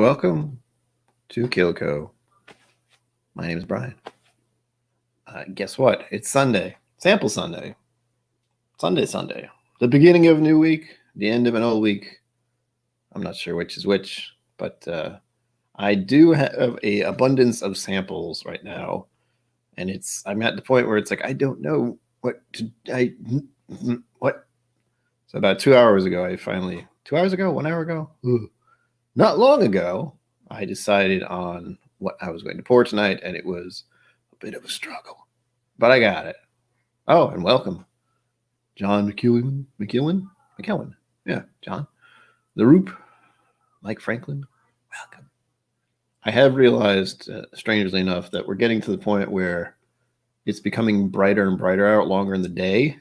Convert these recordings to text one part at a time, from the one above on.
Welcome to KIllco. My name is Brian. Guess what? It's Sunday. Sample Sunday. Sunday. The beginning of a new week, the end of an old week. I'm not sure which is which, but I do have an abundance of samples right now. And I'm at the point where it's like, I don't know what. So about 2 hours ago, 1 hour ago, not long ago, I decided on what I was going to pour tonight, and it was a bit of a struggle, but I got it. Oh, and welcome, John McKillen. Yeah, John. The Roop, Mike Franklin, welcome. I have realized, strangely enough, that we're getting to the point where it's becoming brighter and brighter out longer in the day.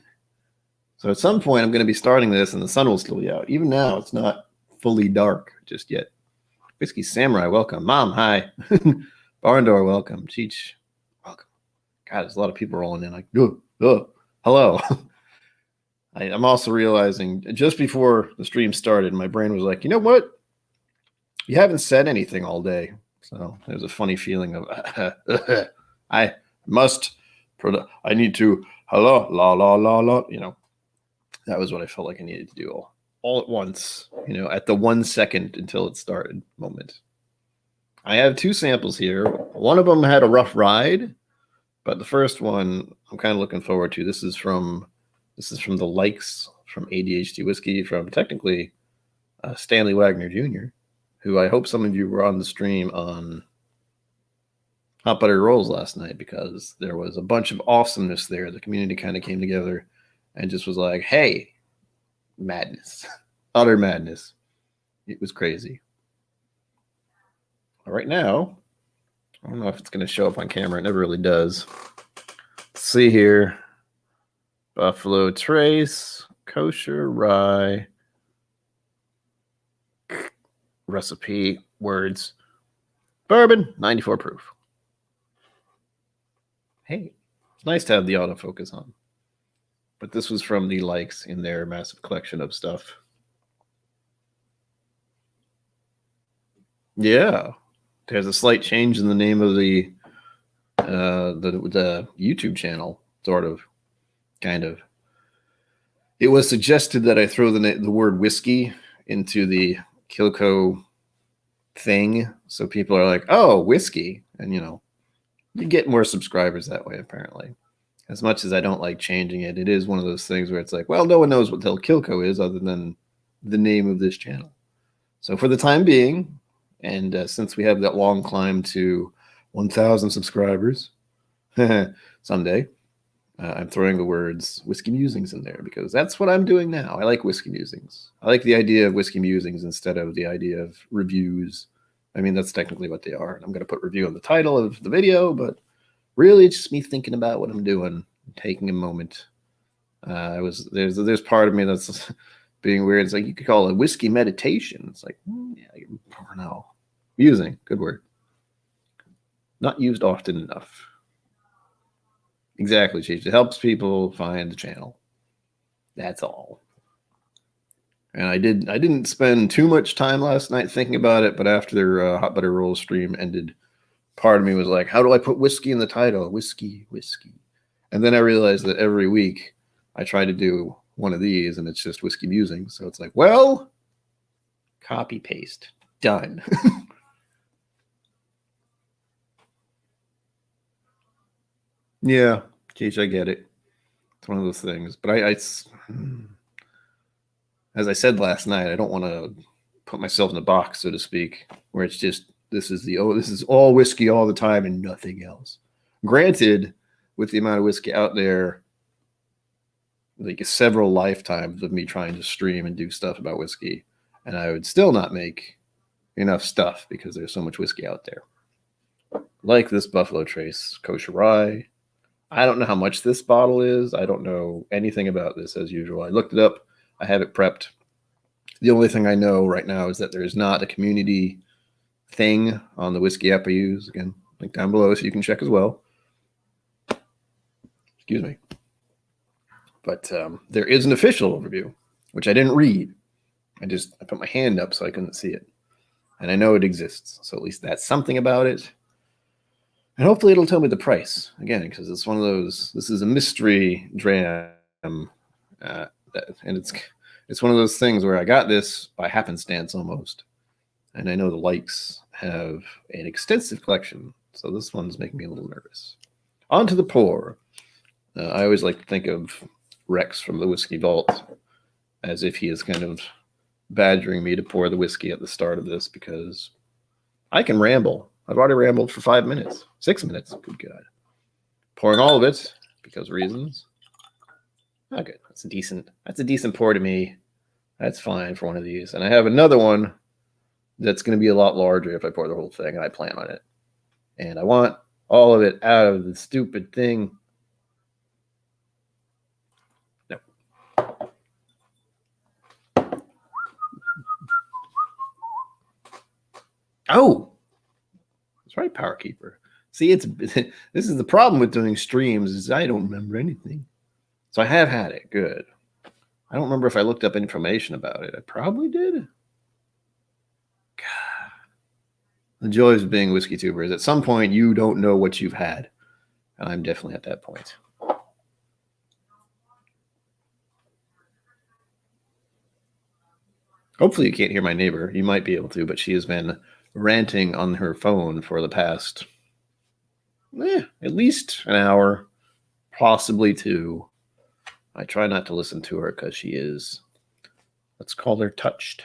So at some point, I'm going to be starting this, and the sun will still be out. Even now, it's not fully dark just yet. Whiskey Samurai, welcome. Mom, hi. Barn Door, welcome. Cheech, welcome. God, there's a lot of people rolling in like, hello. I'm also realizing just before the stream started, my brain was like, you know what? You haven't said anything all day. So there's a funny feeling of, I need to, hello, la. That was what I felt like I needed to do all at once, at the 1 second until it started moment. I have two samples here. One of them had a rough ride, but the first one I'm kind of looking forward to. This is from the likes from ADHD Whiskey, from technically Stanley Wagner Jr., who I hope some of you were on the stream on Hot Butter Rolls last night, because there was a bunch of awesomeness there. The community kind of came together and just was like, hey, madness, utter madness. It was crazy. All right, now, I don't know if it's going to show up on camera. It never really does. Let's see here. Buffalo Trace, Kosher Rye, recipe, words, bourbon, 94 proof. Hey, it's nice to have the autofocus on. But this was from the likes in their massive collection of stuff. Yeah, there's a slight change in the name of the YouTube channel, sort of, kind of. It was suggested that I throw the word whiskey into the KIllco thing, so people are like, "Oh, whiskey," and you get more subscribers that way, apparently. As much as I don't like changing it, it is one of those things where it's like, well, no one knows what KIllco is other than the name of this channel. So for the time being, and since we have that long climb to 1,000 subscribers someday, I'm throwing the words Whiskey Musings in there, because that's what I'm doing now. I like Whiskey Musings. I like the idea of Whiskey Musings instead of the idea of reviews. I mean, that's technically what they are. I'm going to put review on the title of the video, but really, it's just me thinking about what I'm doing, taking a moment. There's part of me that's being weird. It's like, you could call it whiskey meditation. It's like, no. Musing, good word. Not used often enough. Exactly, Chief. It helps people find the channel. That's all. And I didn't spend too much time last night thinking about it, but after their Hot Butter Roll stream ended, part of me was like, how do I put whiskey in the title? Whiskey. And then I realized that every week I try to do one of these and it's just Whiskey Musings. So it's like, well, copy paste, done. Yeah, Keach, I get it. It's one of those things. But as I said last night, I don't want to put myself in a box, so to speak, where it's just, this is all whiskey all the time and nothing else. Granted, with the amount of whiskey out there, like several lifetimes of me trying to stream and do stuff about whiskey, and I would still not make enough stuff because there's so much whiskey out there. Like this Buffalo Trace Kosher Rye. I don't know how much this bottle is. I don't know anything about this, as usual. I looked it up. I have it prepped. The only thing I know right now is that there is not a community thing on the Whizzky App I use. Again, link down below so you can check as well. Excuse me. But there is an official overview, which I didn't read. I put my hand up so I couldn't see it. And I know it exists. So at least that's something about it. And hopefully it'll tell me the price again, because it's one of those. This is a mystery dram, and it's one of those things where I got this by happenstance almost, and I know the likes have an extensive collection, so this one's making me a little nervous. On to the pour. I always like to think of Rex from the Whiskey Vault as if he is kind of badgering me to pour the whiskey at the start of this, because I can ramble. I've already rambled for 5 minutes, 6 minutes. Good God. Pouring all of it because reasons. Oh, good. That's a decent pour to me. That's fine for one of these. And I have another one that's going to be a lot larger if I pour the whole thing, and I plan on it. And I want all of it out of the stupid thing. No. Oh, that's right, Power Keeper. See, this is the problem with doing streams, is I don't remember anything. So I have had it. Good. I don't remember if I looked up information about it. I probably did. God. The joys of being a whiskey tuber is at some point you don't know what you've had. And I'm definitely at that point. Hopefully you can't hear my neighbor. You might be able to, but she has been ranting on her phone for the past at least an hour, possibly 2. I try not to listen to her because she is, let's call her touched.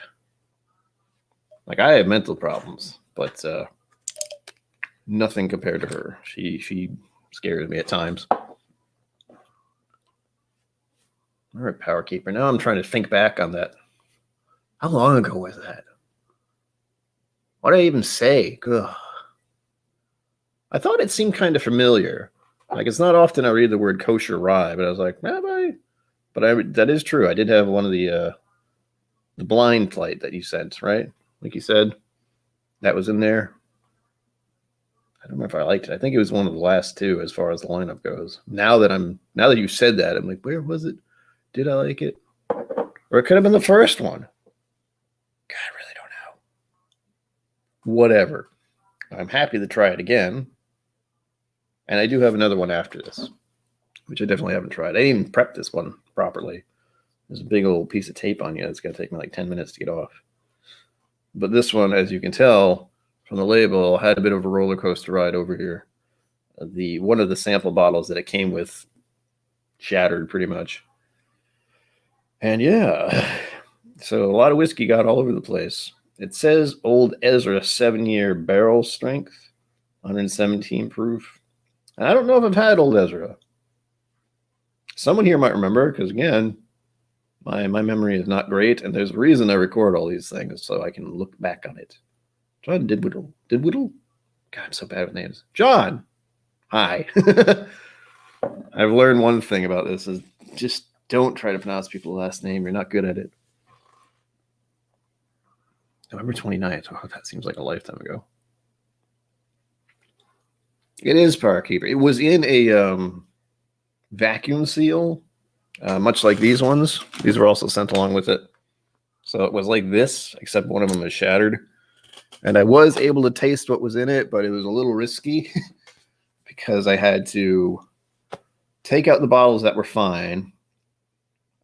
Like, I have mental problems, but nothing compared to her. She scares me at times. All right, Power Keeper. Now I'm trying to think back on that. How long ago was that? What did I even say? Ugh. I thought it seemed kind of familiar. Like, it's not often I read the word Kosher Rye, but I was like, that is true. I did have one of the blind flight that you sent, right? Like you said, that was in there. I don't remember if I liked it. I think it was one of the last 2 as far as the lineup goes. Now that you said that, I'm like, where was it? Did I like it? Or it could have been the first one. God, I really don't know. Whatever. I'm happy to try it again. And I do have another one after this, which I definitely haven't tried. I didn't even prep this one properly. There's a big old piece of tape on you. It's going to take me like 10 minutes to get off. But this one, as you can tell from the label, had a bit of a roller coaster ride over here. One of the sample bottles that it came with shattered pretty much. And yeah, so a lot of whiskey got all over the place. It says Old Ezra 7-year barrel strength, 117 proof. And I don't know if I've had Old Ezra. Someone here might remember, because again, my memory is not great, and there's a reason I record all these things, so I can look back on it. John Didwiddle. God, I'm so bad with names. John! Hi. I've learned one thing about this, is just don't try to pronounce people's last name. You're not good at it. November 29th. Oh, that seems like a lifetime ago. It is Power Keeper. It was in a vacuum seal, much like these ones. These were also sent along with it. So it was like this, except one of them is shattered. And I was able to taste what was in it, but it was a little risky because I had to take out the bottles that were fine.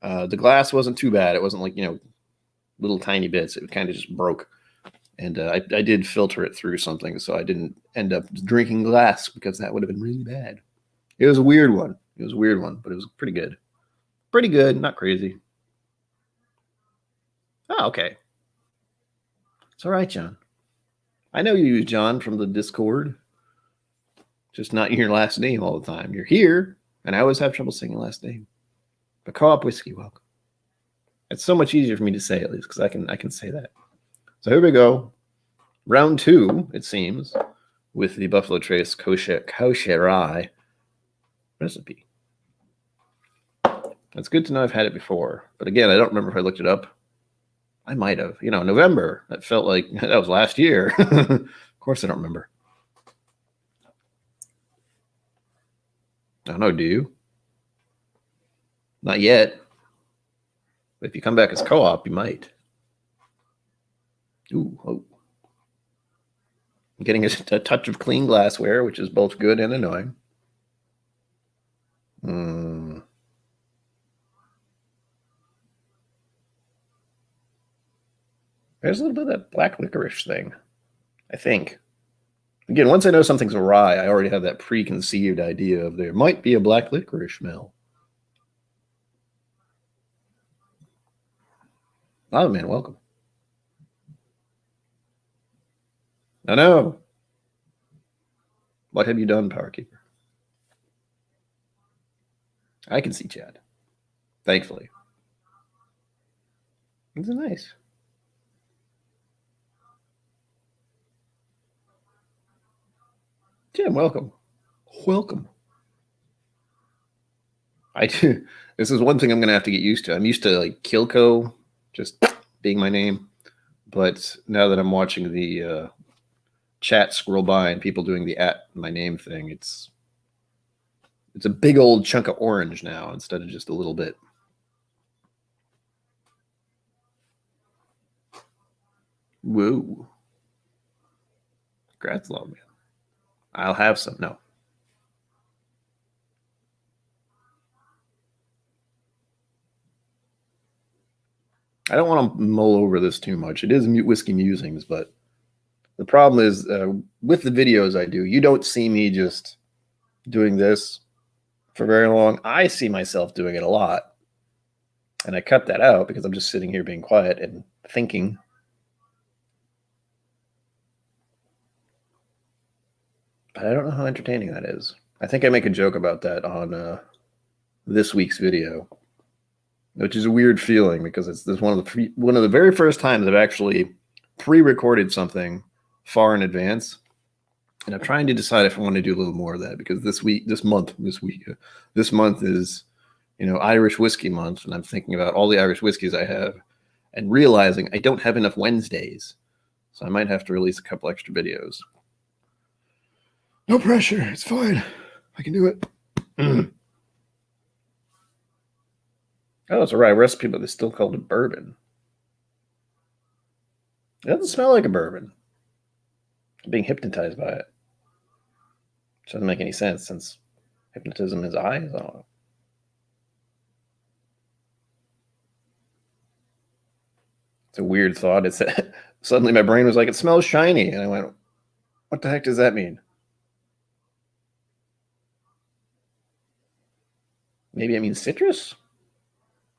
The glass wasn't too bad. It wasn't like, little tiny bits. It kind of just broke. And I did filter it through something, so I didn't end up drinking glass, because that would have been really bad. It was a weird one. But it was pretty good. Pretty good, not crazy. Oh, okay. It's all right, John. I know you, John, from the Discord. Just not your last name all the time. You're here, and I always have trouble saying your last name. But Co-op Whiskey, welcome. It's so much easier for me to say, at least, because I can say that. So here we go. Round 2, it seems, with the Buffalo Trace Kosher Rye recipe. It's good to know I've had it before. But again, I don't remember if I looked it up. I might have. November. That felt like that was last year. Of course I don't remember. I don't know, do you? Not yet. But if you come back as co-op, you might. Ooh, oh. I'm getting a touch of clean glassware, which is both good and annoying. There's a little bit of that black licorice thing, I think. Again, once I know something's a rye, I already have that preconceived idea of there might be a black licorice smell. Oh, man, welcome. I know. What have you done, Powerkeeper? I can see Chad. Thankfully. It's nice. Jim, welcome. Welcome. I do. This is one thing I'm going to have to get used to. I'm used to like KIllco just being my name. But now that I'm watching the chat scroll by and people doing the at my name thing, it's a big old chunk of orange now instead of just a little bit. Whoa. Congrats, Logman. I'll have some. No. I don't want to mull over this too much. It is Whizzky Musings, but the problem is with the videos I do, you don't see me just doing this for very long. I see myself doing it a lot. And I cut that out because I'm just sitting here being quiet and thinking. But I don't know how entertaining that is. I think I make a joke about that on this week's video, which is a weird feeling because it's one of the very first times I've actually pre-recorded something far in advance, and I'm trying to decide if I want to do a little more of that because this month is Irish whiskey month, and I'm thinking about all the Irish whiskeys I have and realizing I don't have enough Wednesdays, so I might have to release a couple extra videos. No pressure. It's fine. I can do it. Oh, it's a rye recipe, but they still called it bourbon. It doesn't smell like a bourbon. I'm being hypnotized by it. Which doesn't make any sense since hypnotism is eyes. I don't know. It's a weird thought. It's suddenly my brain was like, it smells shiny. And I went, what the heck does that mean? Maybe it means citrus?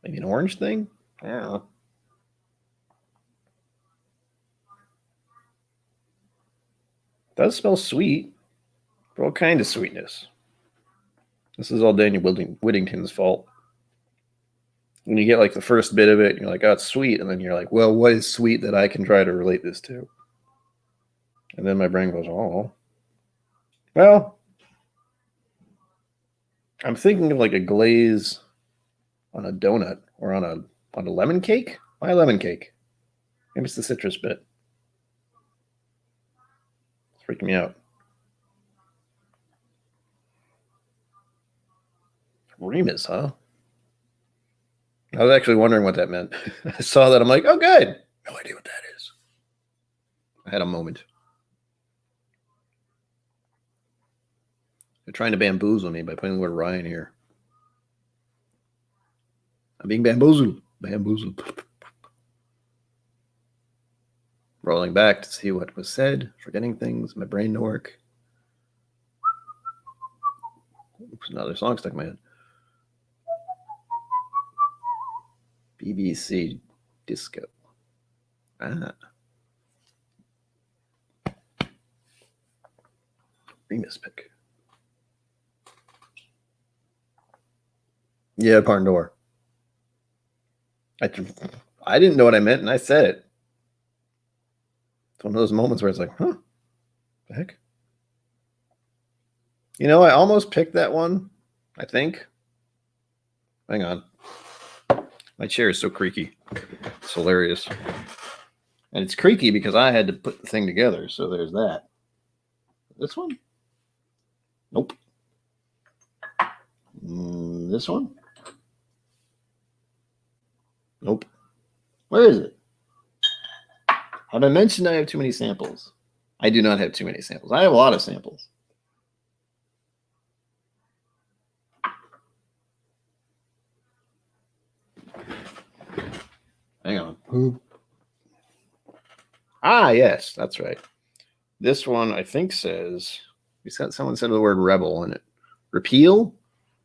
Maybe an orange thing? I don't know. It does smell sweet. But what kind of sweetness? This is all Daniel Whittington's fault. When you get like the first bit of it, you're like, oh, it's sweet. And then you're like, well, what is sweet that I can try to relate this to? And then my brain goes, oh. Well, I'm thinking of like a glaze on a donut or on a lemon cake. Why lemon cake? Maybe it's the citrus bit. It's freaking me out. Remus, huh? I was actually wondering what that meant. I saw that. I'm like, oh, good. No idea what that is. I had a moment. They're trying to bamboozle me by putting the word rye in here. I'm being bamboozled. Bamboozled. Rolling back to see what was said. Forgetting things. My brain to work. Oops, another song stuck in my head. BBC Disco. Remus pick. Yeah, barn door. I didn't know what I meant, and I said it. It's one of those moments where it's like, huh? The heck? I almost picked that one, I think. Hang on. My chair is so creaky. It's hilarious. And it's creaky because I had to put the thing together, so there's that. This one? Nope. This one? Nope. Where is it? Have I mentioned I have too many samples? I do not have too many samples. I have a lot of samples. Hang on. Ah, yes, that's right. This one, I think, says, someone said the word rebel in it. Repeal?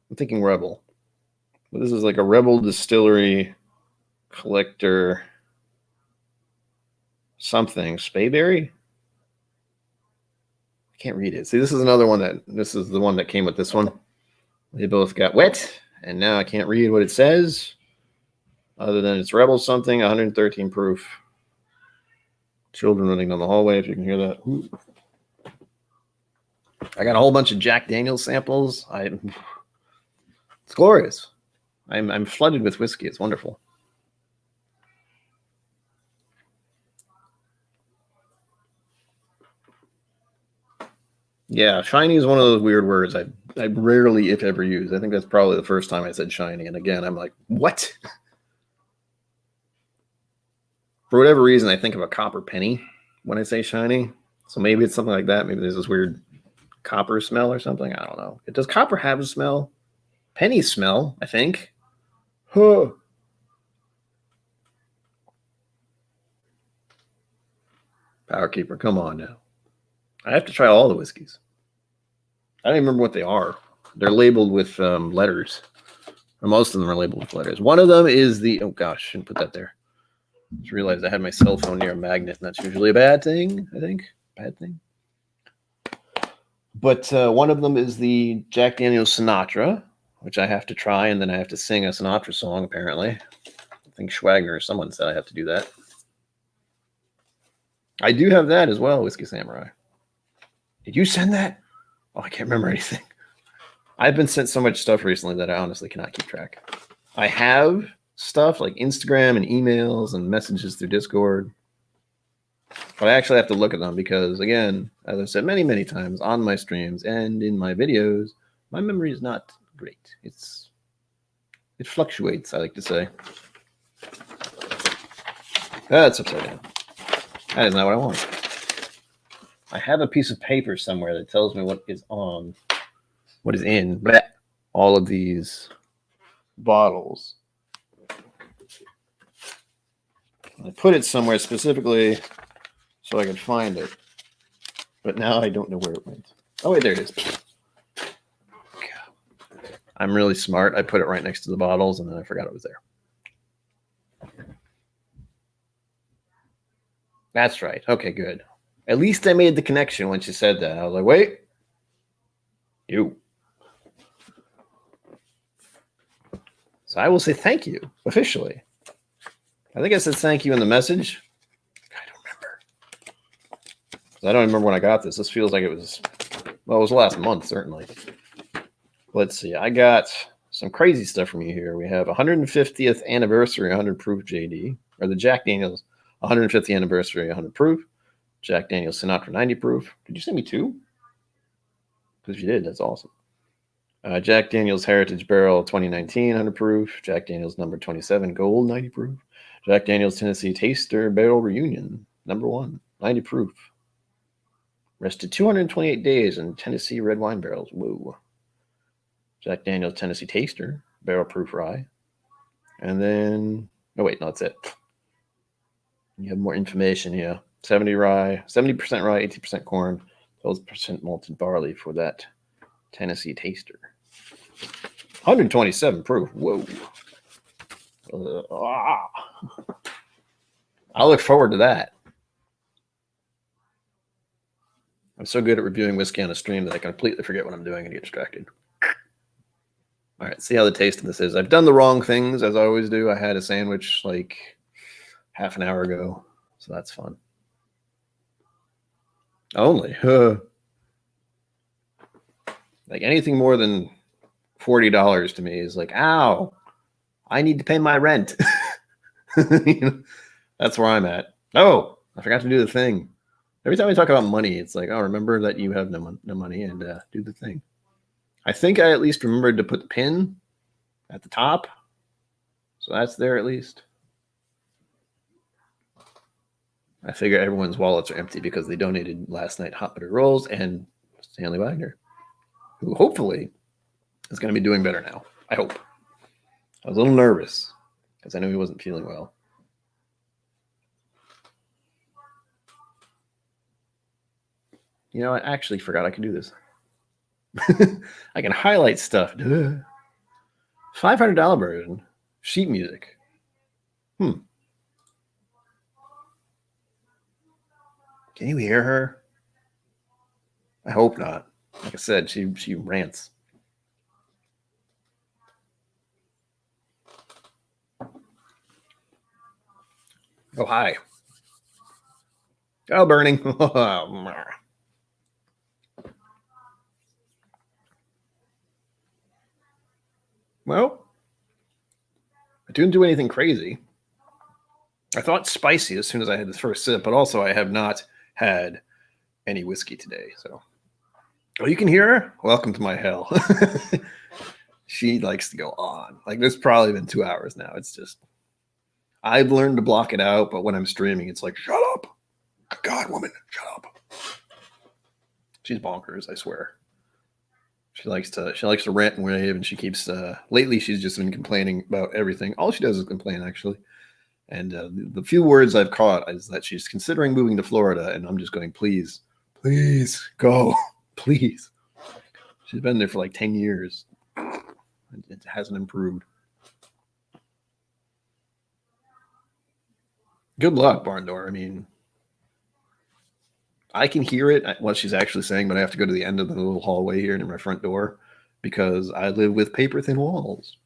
I'm thinking rebel. But this is like a Rebel Distillery collector something. Spayberry? I can't read it. See, this is another one this is the one that came with this one. They both got wet, and now I can't read what it says, other than it's Rebel something, 113 proof. Children running down the hallway, if you can hear that. Ooh. I got a whole bunch of Jack Daniel's samples. It's glorious. I'm flooded with whiskey. It's wonderful. Yeah, shiny is one of those weird words I rarely, if ever, use. I think that's probably the first time I said shiny. And again, I'm like, what? For whatever reason, I think of a copper penny when I say shiny. So maybe it's something like that. Maybe there's this weird copper smell or something. I don't know. Does copper have a smell? Pennies smell, I think. Huh. Power Keeper, come on now. I have to try all the whiskeys. I don't even remember what they are. They're labeled with letters. Or most of them are labeled with letters. One of them is the... Oh, gosh, shouldn't put that there. Just realized I had my cell phone near a magnet, and that's usually a bad thing, I think. Bad thing. But one of them is the Jack Daniel's Sinatra, which I have to try, and then I have to sing a Sinatra song, apparently. I think Schwagner or someone said I have to do that. I do have that as well, Whiskey Samurai. Did you send that? Oh, I can't remember anything. I've been sent so much stuff recently that I honestly cannot keep track. I have stuff like Instagram and emails and messages through Discord. But I actually have to look at them because, again, as I've said many, many times on my streams and in my videos, my memory is not great. It fluctuates, I like to say. That's upside down. That is not what I want. I have a piece of paper somewhere that tells me what is in all of these bottles. I put it somewhere specifically so I could find it. But now I don't know where it went. Oh, wait, there it is. I'm really smart. I put it right next to the bottles, and then I forgot it was there. That's right. Okay, good. At least I made the connection when she said that. I was like, wait. You. So I will say thank you, officially. I think I said thank you in the message. I don't remember. I don't remember when I got this. This feels like it was last month, certainly. Let's see. I got some crazy stuff from you here. We have 150th anniversary 100 proof JD, or the Jack Daniel's 150th anniversary 100 proof. Jack Daniel's Sinatra 90 proof. Did you send me two? Because if you did, that's awesome. Jack Daniel's Heritage Barrel 2019 100 proof. Jack Daniel's number 27 Gold 90 proof. Jack Daniel's Tennessee Taster Barrel Reunion number 1 90 proof. Rested 228 days in Tennessee red wine barrels. Whoa. Jack Daniel's Tennessee Taster Barrel Proof Rye. And then, oh wait, no, that's it. You have more information here. 70% rye, 80% corn, 12% malted barley for that Tennessee Taster. 127 proof. Whoa. I look forward to that. I'm so good at reviewing whiskey on a stream that I completely forget what I'm doing and get distracted. All right, see how the taste of this is. I've done the wrong things, as I always do. I had a sandwich like half an hour ago, so that's fun. Only. Like anything more than $40 to me is like, ow, I need to pay my rent. You know, that's where I'm at. Oh, I forgot to do the thing. Every time I talk about money, it's like, oh, remember that you have no money and do the thing. I think I at least remembered to put the pin at the top. So that's there at least. I figure everyone's wallets are empty because they donated last night hot butter rolls and Stanley Wagner, who hopefully is going to be doing better now. I hope. I was a little nervous because I knew he wasn't feeling well. You know, I actually forgot I could do this. I can highlight stuff. $500 version. Sheet music. Can you hear her? I hope not. Like I said, she rants. Oh, hi. Oh, burning. Well, I didn't do anything crazy. I thought spicy as soon as I had the first sip, but also I have not had any whiskey today. So, oh, you can hear her? Welcome to my hell. She likes to go on. Like, there's probably been 2 hours now. It's just, I've learned to block it out, but when I'm streaming, it's like, shut up. God, woman, shut up. She's bonkers, I swear. She likes to rant and rave, and she keeps. Lately, she's just been complaining about everything. All she does is complain, actually. And the few words I've caught is that she's considering moving to Florida, and I'm just going, please go, please. She's been there for like 10 years. It hasn't improved. Good luck, barn door. I mean, I can hear it, what she's actually saying, but I have to go to the end of the little hallway here near my front door because I live with paper thin walls.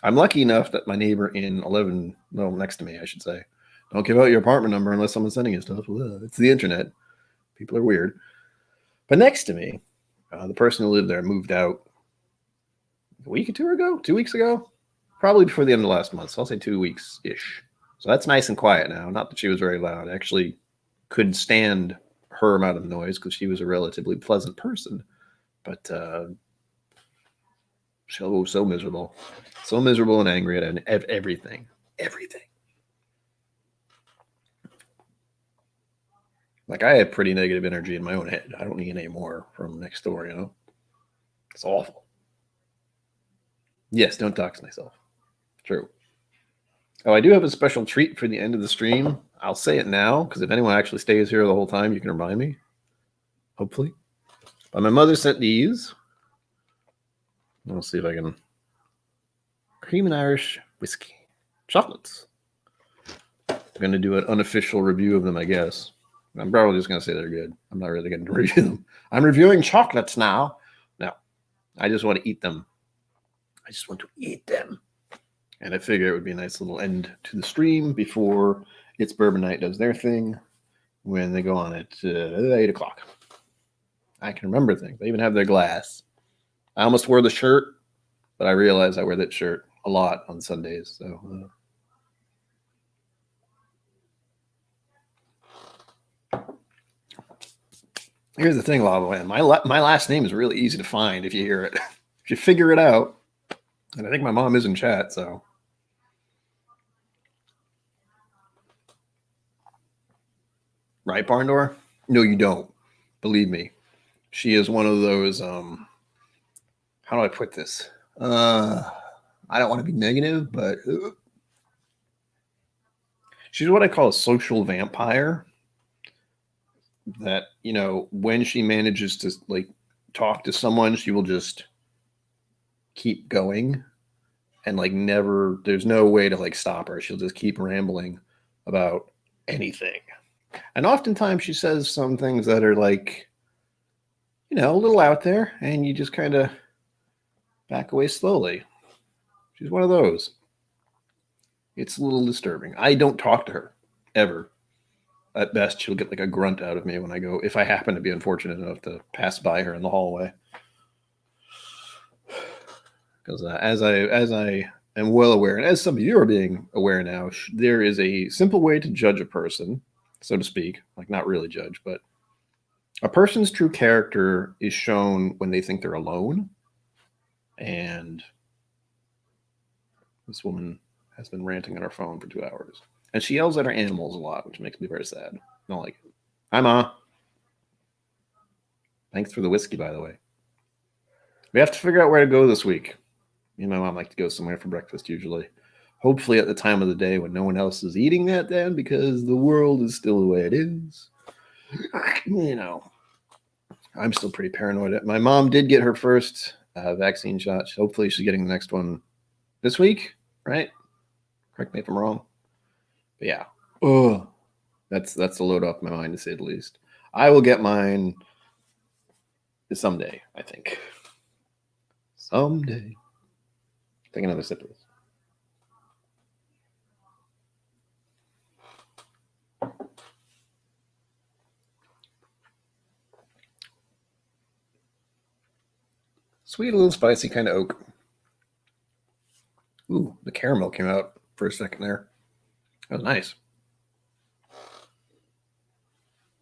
I'm lucky enough that my neighbor in 11, no, next to me, I should say, don't give out your apartment number unless someone's sending you stuff. It's the internet. People are weird. But next to me, the person who lived there moved out a week or 2 weeks ago, probably before the end of last month. So I'll say 2 weeks-ish. So that's nice and quiet now. Not that she was very loud. I actually couldn't stand her amount of noise because she was a relatively pleasant person. But so miserable. So miserable and angry at everything. Everything. Like, I have pretty negative energy in my own head. I don't need any more from next door, you know? It's awful. Yes, don't dox myself. True. Oh, I do have a special treat for the end of the stream. I'll say it now, because if anyone actually stays here the whole time, you can remind me. Hopefully. But my mother sent these. I'll see if I can. Cream and Irish whiskey. Chocolates. I'm going to do an unofficial review of them, I guess. I'm probably just going to say they're good. I'm not really going to review them. I'm reviewing chocolates now. No, I just want to eat them. I just want to eat them. And I figure it would be a nice little end to the stream before It's Bourbon Night does their thing when they go on at 8 o'clock. I can remember things. They even have their glass. I almost wore the shirt, but I realized I wear that shirt a lot on Sundays. So here's the thing, Lava Land. My last name is really easy to find if you hear it. If you figure it out. And I think my mom is in chat, so. Right, barn door? No, you don't. Believe me. She is one of those, how do I put this? I don't want to be negative, but she's what I call a social vampire. That, you know, when she manages to like talk to someone, she will just keep going and like never, there's no way to like stop her. She'll just keep rambling about anything. And oftentimes she says some things that are like, you know, a little out there, and you just kind of back away slowly. She's one of those. It's a little disturbing. I don't talk to her ever. At best, she'll get like a grunt out of me when I go, if I happen to be unfortunate enough to pass by her in the hallway. Because as I am well aware, and as some of you are being aware now, there is a simple way to judge a person, so to speak. Like, not really judge, but a person's true character is shown when they think they're alone. And this woman has been ranting on her phone for 2 hours. And she yells at her animals a lot, which makes me very sad. I don't like it. Hi, Ma. Thanks for the whiskey, by the way. We have to figure out where to go this week. Me and my mom like to go somewhere for breakfast usually. Hopefully at the time of the day when no one else is eating that then, because the world is still the way it is. You know, I'm still pretty paranoid. My mom did get her first vaccine shot. Hopefully she's getting the next one this week, right? Correct me if I'm wrong. But yeah. That's a load off my mind, to say the least. I will get mine someday, I think. Someday. Take another sip of this. Sweet, a little spicy, kind of oak. Ooh, the caramel came out for a second there. That was nice.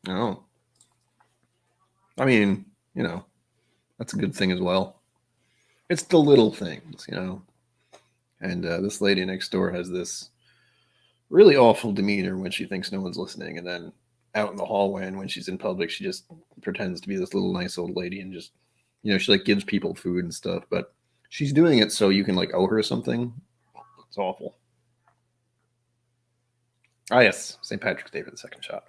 Oh. I mean, you know, that's a good thing as well. It's the little things, you know. And this lady next door has this really awful demeanor when she thinks no one's listening. And then out in the hallway and when she's in public, she just pretends to be this little nice old lady and just, you know, she like gives people food and stuff. But she's doing it so you can like owe her something. It's awful. Ah, yes. St. Patrick's Day for the second shot.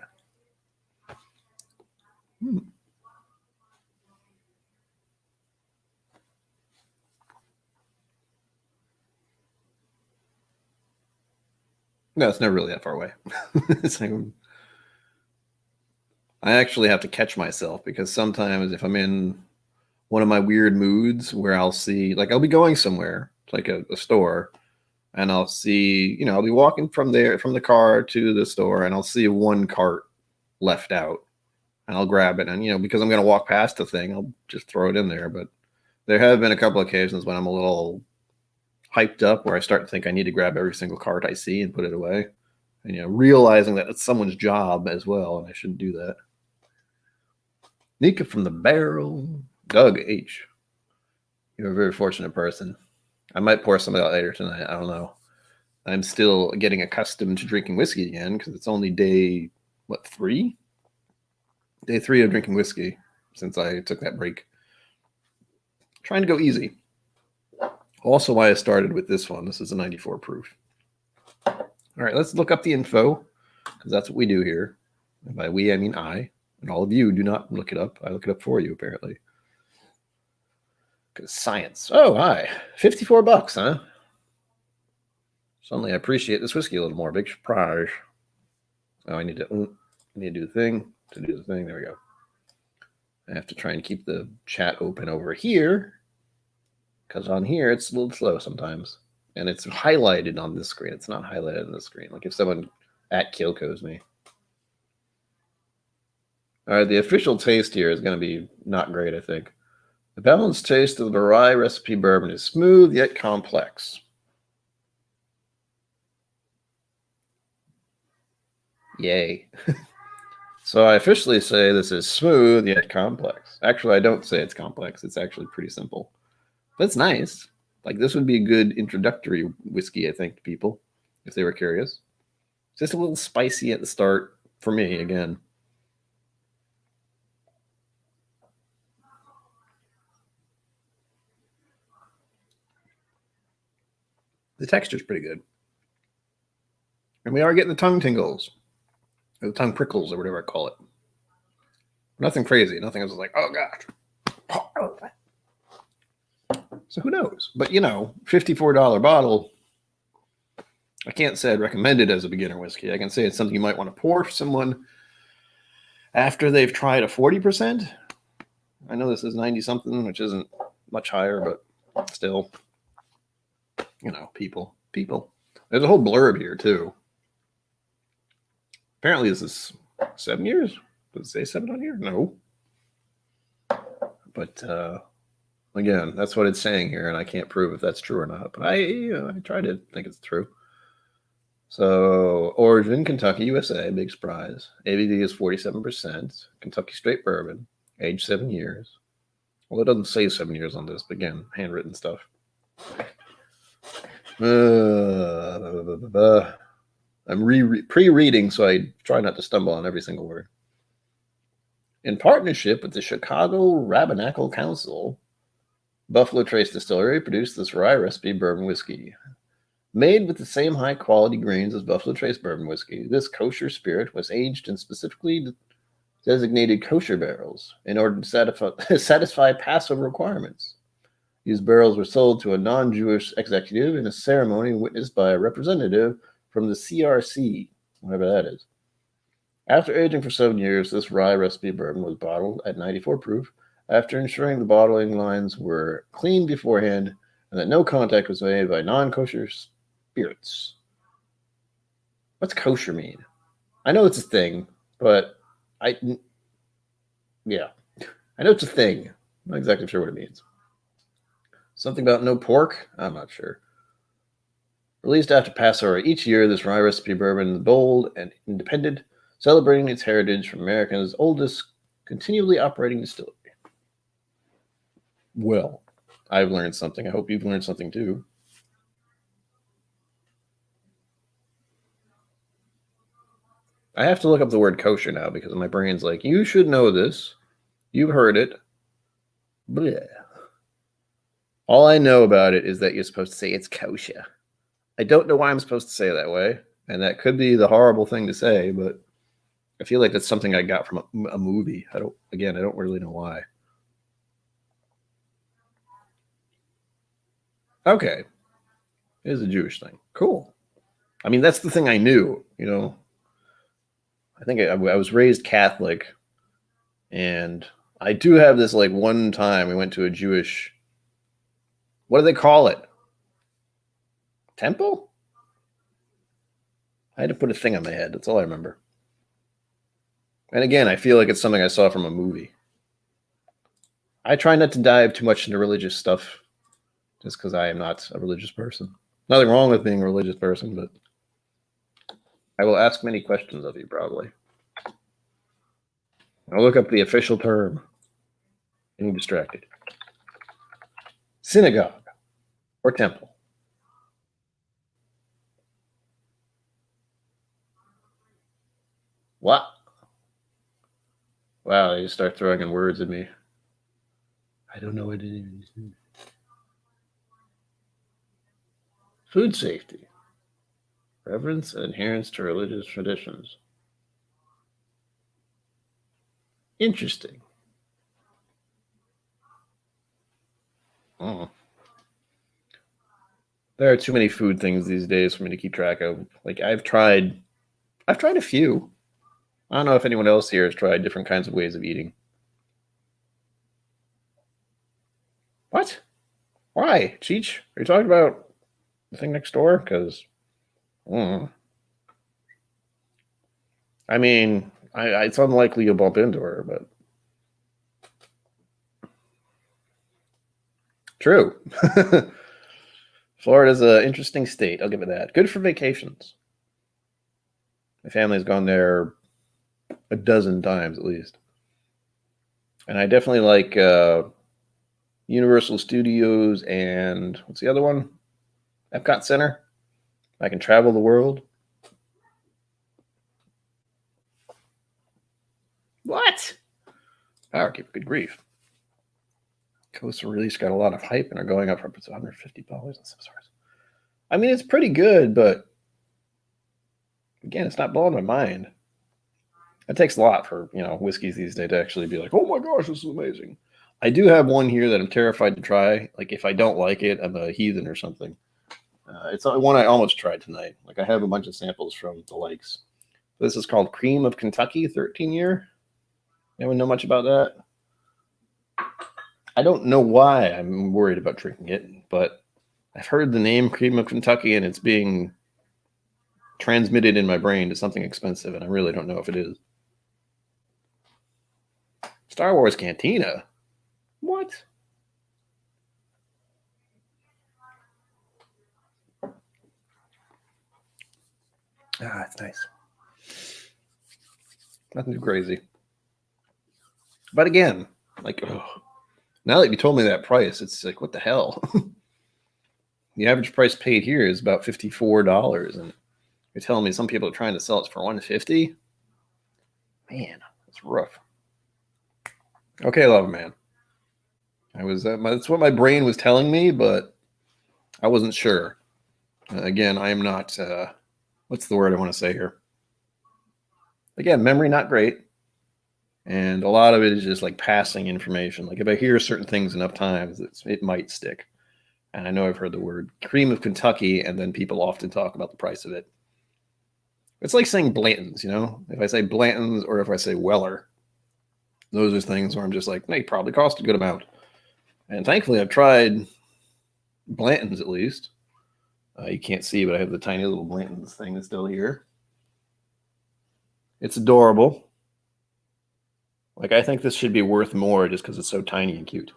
No, it's never really that far away. It's like, I actually have to catch myself because sometimes if I'm in one of my weird moods where I'll see, like, I'll be going somewhere, like a store, and I'll see, you know, I'll be walking from the car to the store, and I'll see one cart left out, and I'll grab it, and you know, because I'm going to walk past the thing, I'll just throw it in there. But there have been a couple of occasions when I'm a little hyped up where I start to think I need to grab every single cart I see and put it away, and you know, realizing that it's someone's job as well, and I shouldn't do that. Nika from the barrel, Doug H. You're a very fortunate person. I might pour some of that later tonight. I don't know. I'm still getting accustomed to drinking whiskey again because it's only day 3? Day 3 of drinking whiskey since I took that break. Trying to go easy. Also why I started with this one. This is a 94 proof. All right, let's look up the info because that's what we do here. And by we, I mean I. And all of you do not look it up. I look it up for you, apparently. Because science. Oh, hi. $54, huh? Suddenly I appreciate this whiskey a little more. Big surprise. Oh, I need to do the thing. To do the thing. There we go. I have to try and keep the chat open over here. Because on here, it's a little slow sometimes. And it's highlighted on this screen. It's not highlighted on this screen. Like if someone at KIllco's me. All right, the official taste here is going to be not great, I think. The balanced taste of the rye recipe bourbon is smooth yet complex. Yay. So I officially say this is smooth yet complex. Actually, I don't say it's complex. It's actually pretty simple. But it's nice. Like this would be a good introductory whiskey, I think, to people if they were curious. Just a little spicy at the start for me, again. The texture's pretty good. And we are getting the tongue tingles. Or the tongue prickles, or whatever I call it. Nothing crazy. Nothing else is like, oh gosh. So who knows? But you know, $54 bottle. I can't say I'd recommend it as a beginner whiskey. I can say it's something you might want to pour for someone after they've tried a 40%. I know this is 90 something, which isn't much higher, but still, you know, people. There's a whole blurb here too. Apparently this is 7 years. Does it say 7 on here? No. But again, that's what it's saying here, and I can't prove if that's true or not. But I try to think it's true. So origin, Kentucky, USA, big surprise. ABV is 47%. Kentucky straight bourbon, age 7 years. Well, it doesn't say 7 years on this, but again, handwritten stuff. I'm pre-reading, so I try not to stumble on every single word. In partnership with the Chicago Rabbinical Council, Buffalo Trace Distillery produced this rye recipe bourbon whiskey. Made with the same high-quality grains as Buffalo Trace bourbon whiskey, this kosher spirit was aged in specifically designated kosher barrels in order to satisfy Passover requirements. These barrels were sold to a non-Jewish executive in a ceremony witnessed by a representative from the CRC, whatever that is. After aging for 7 years, this rye recipe bourbon was bottled at 94 proof after ensuring the bottling lines were cleaned beforehand and that no contact was made by non-kosher spirits. What's kosher mean? I know it's a thing, but I know it's a thing. I'm not exactly sure what it means. Something about no pork? I'm not sure. Released after Passover each year, this rye recipe bourbon is bold and independent, celebrating its heritage from America's oldest continually operating distillery. Well, I've learned something. I hope you've learned something too. I have to look up the word kosher now because my brain's like, you should know this. You've heard it. Bleh. All I know about it is that you're supposed to say it's kosher. I don't know why I'm supposed to say it that way, and that could be the horrible thing to say, but I feel like that's something I got from a movie. I don't really know why. Okay. It is a Jewish thing. Cool. I mean, that's the thing I knew, I think I was raised Catholic, and I do have this, like, one time we went to a Jewish, what do they call it? Temple? I had to put a thing on my head. That's all I remember. And again, I feel like it's something I saw from a movie. I try not to dive too much into religious stuff just because I am not a religious person. Nothing wrong with being a religious person, but I will ask many questions of you, probably. I'll look up the official term. Getting distracted. Synagogue or temple. What? Wow, they just start throwing in words at me. I don't know what it is. Food safety. Reverence and adherence to religious traditions. Interesting. Oh. There are too many food things these days for me to keep track of. Like, I've tried a few. I don't know if anyone else here has tried different kinds of ways of eating. What? Why? Cheech? Are you talking about the thing next door? Because, I mean, it's unlikely you'll bump into her, but true. Florida's an interesting state. I'll give it that. Good for vacations. My family's gone there a dozen times at least. And I definitely like Universal Studios and what's the other one? Epcot Center. I can travel the world. What? Power keep good grief. Kosher Release got a lot of hype and are going up for $150 and some stars. I mean, it's pretty good, but again, it's not blowing my mind. It takes a lot for, whiskeys these days to actually be like, oh my gosh, this is amazing. I do have one here that I'm terrified to try. Like, if I don't like it, I'm a heathen or something. It's one I almost tried tonight. Like, I have a bunch of samples from the lakes. This is called Cream of Kentucky 13-year. Anyone know much about that? I don't know why I'm worried about drinking it, but I've heard the name Cream of Kentucky and it's being transmitted in my brain to something expensive, and I really don't know if it is. Star Wars Cantina? What? It's nice. Nothing too crazy. But again, like, now that you told me that price, it's like, what the hell? The average price paid here is about $54, and You're telling me some people are trying to sell it for $150? Man, that's rough. Okay, love man. That's what my brain was telling me, but I wasn't sure. Again, I am not. What's the word I want to say here? Again, memory not great, and a lot of it is just like passing information. Like if I hear certain things enough times, it might stick. And I know I've heard the word cream of Kentucky, and then people often talk about the price of it. It's like saying Blanton's, you know? If I say Blanton's or if I say Weller, those are things where I'm just like, they probably cost a good amount. And thankfully, I've tried Blanton's at least. You can't see, but I have the tiny little Blanton's thing that's still here. It's adorable. Like, I think this should be worth more just because it's so tiny and cute.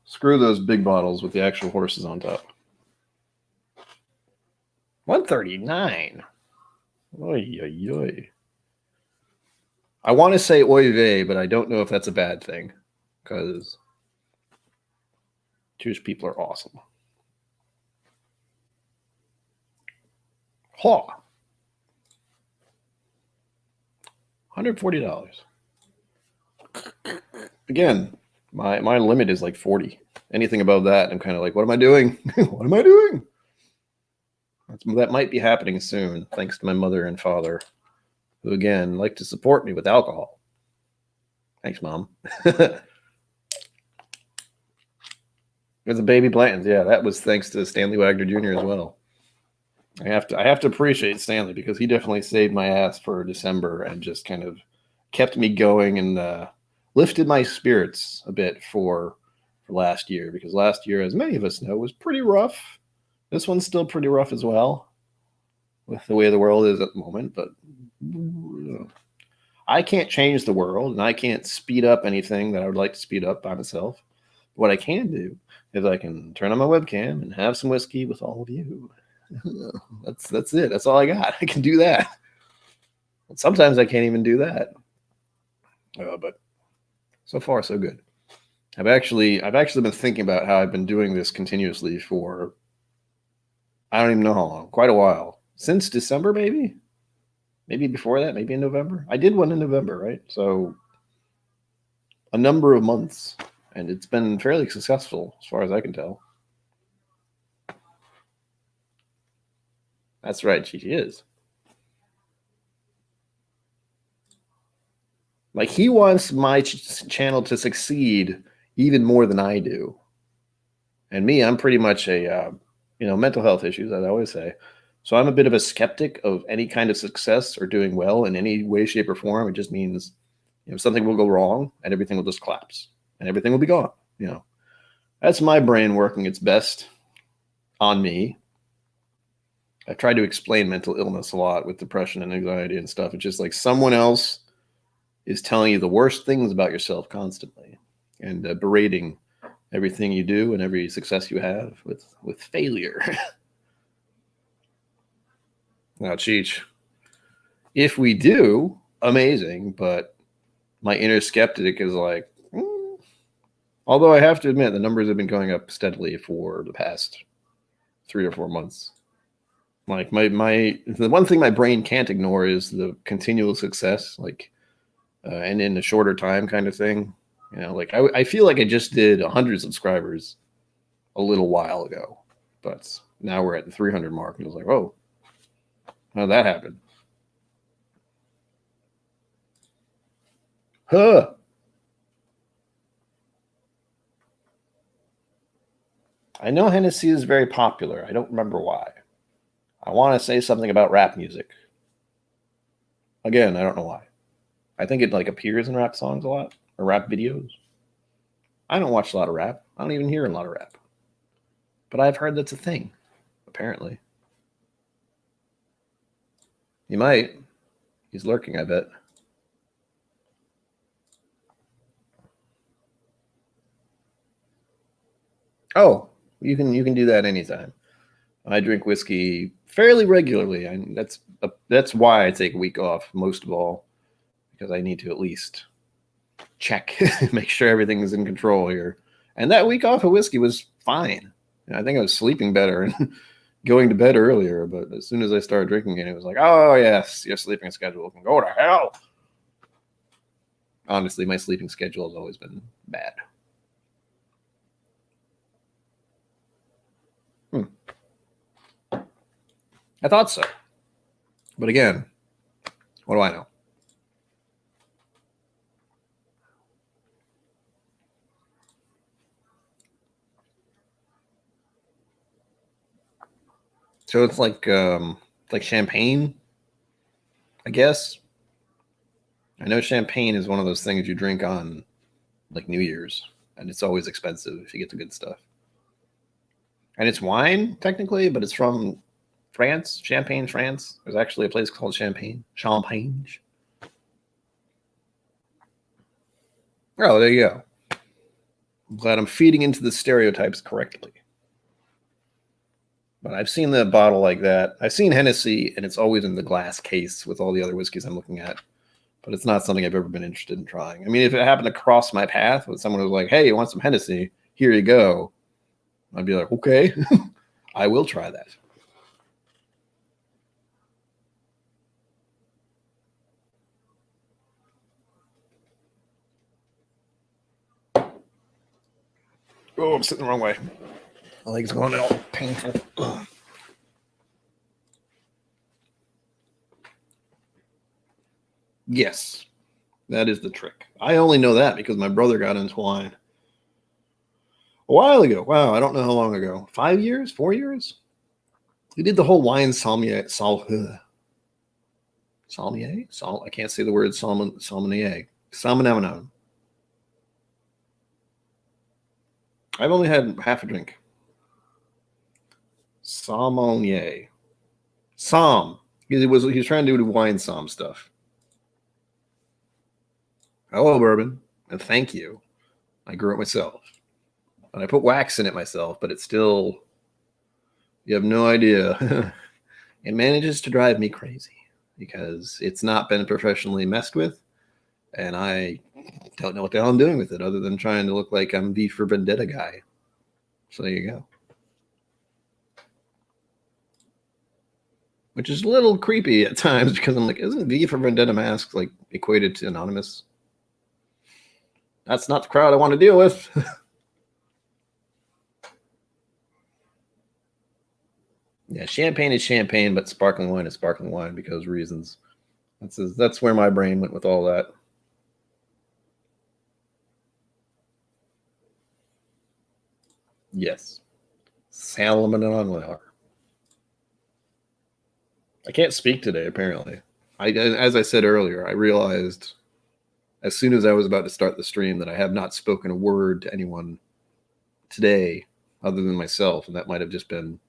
Screw those big bottles with the actual horses on top. $139. Oy, oy, oy. I want to say oy vey, but I don't know if that's a bad thing because Jewish people are awesome. Ha! $140. Again, my limit is like 40. Anything above that, I'm kind of like, what am I doing? What am I doing? That might be happening soon, thanks to my mother and father, who again like to support me with alcohol. Thanks, Mom. It's a baby Blanton's. Yeah, that was thanks to Stanley Wagner Jr. as well. I have to appreciate Stanley because he definitely saved my ass for December and just kind of kept me going and lifted my spirits a bit for last year, because last year, as many of us know, was pretty rough. This one's still pretty rough as well with the way the world is at the moment, but I can't change the world and I can't speed up anything that I would like to speed up by myself. What I can do is I can turn on my webcam and have some whiskey with all of you. That's it. That's all I got. I can do that. Sometimes I can't even do that. But so far so good. I've actually been thinking about how I've been doing this continuously for I don't even know how long, quite a while. Since December, maybe? Maybe before that, maybe in November. I did one in November, right? So a number of months, and it's been fairly successful as far as I can tell. That's right, she is. Like, he wants my channel to succeed even more than I do. And me, I'm pretty much a, mental health issues, as I always say. So I'm a bit of a skeptic of any kind of success or doing well in any way, shape, or form. It just means, something will go wrong and everything will just collapse and everything will be gone. That's my brain working its best on me. I try to explain mental illness a lot with depression and anxiety and stuff. It's just like someone else is telling you the worst things about yourself constantly and berating everything you do and every success you have with failure. Now, Cheech, if we do, amazing, but my inner skeptic is like, although I have to admit the numbers have been going up steadily for the past 3 or 4 months. Like the one thing my brain can't ignore is the continual success, and in a shorter time kind of thing. I feel like I just did 100 subscribers a little while ago, but now we're at the 300 mark, and I was like, whoa, how did that happen? Huh. I know Hennessy is very popular. I don't remember why. I want to say something about rap music. Again, I don't know why. I think it appears in rap songs a lot or rap videos. I don't watch a lot of rap. I don't even hear a lot of rap. But I've heard that's a thing, apparently. You might. He's lurking, I bet. Oh, you can do that anytime. I drink whiskey fairly regularly, and that's why I take a week off most of all, because I need to at least check, make sure everything is in control here. And that week off of whiskey was fine. I think I was sleeping better and going to bed earlier, but as soon as I started drinking it, it was like, oh, yes, your sleeping schedule can go to hell. Honestly, my sleeping schedule has always been bad. I thought so. But again, what do I know? So it's like champagne, I guess. I know champagne is one of those things you drink on like New Year's, and it's always expensive if you get the good stuff. And it's wine technically, but it's from France, Champagne, France. There's actually a place called Champagne. Oh, there you go. I'm glad I'm feeding into the stereotypes correctly. But I've seen the bottle like that. I've seen Hennessy, and it's always in the glass case with all the other whiskeys I'm looking at. But it's not something I've ever been interested in trying. I mean, if it happened to cross my path with someone who was like, hey, you want some Hennessy? Here you go. I'd be like, okay, I will try that. Oh, I'm sitting the wrong way. My leg's going all painful. Ugh. Yes, that is the trick. I only know that because my brother got into wine a while ago. Wow, I don't know how long ago. 5 years? 4 years? He did the whole wine sommelier. Sommelier? I can't say the word sommelier. Salmonella. I've only had half a drink. Sommelier. Som. He was trying to do wine som stuff. Hello, bourbon, and thank you. I grew it myself, and I put wax in it myself, but it's still. You have no idea. It manages to drive me crazy because it's not been professionally messed with, and I don't know what the hell I'm doing with it other than trying to look like I'm V for Vendetta guy. So there you go. Which is a little creepy at times because I'm like, isn't V for Vendetta mask like equated to anonymous? That's not the crowd I want to deal with. Yeah, champagne is champagne, but sparkling wine is sparkling wine because reasons. That's where my brain went with all that. Yes. Salmon and Angler. I can't speak today, apparently. As I said earlier, I realized as soon as I was about to start the stream that I have not spoken a word to anyone today other than myself, and that might have just been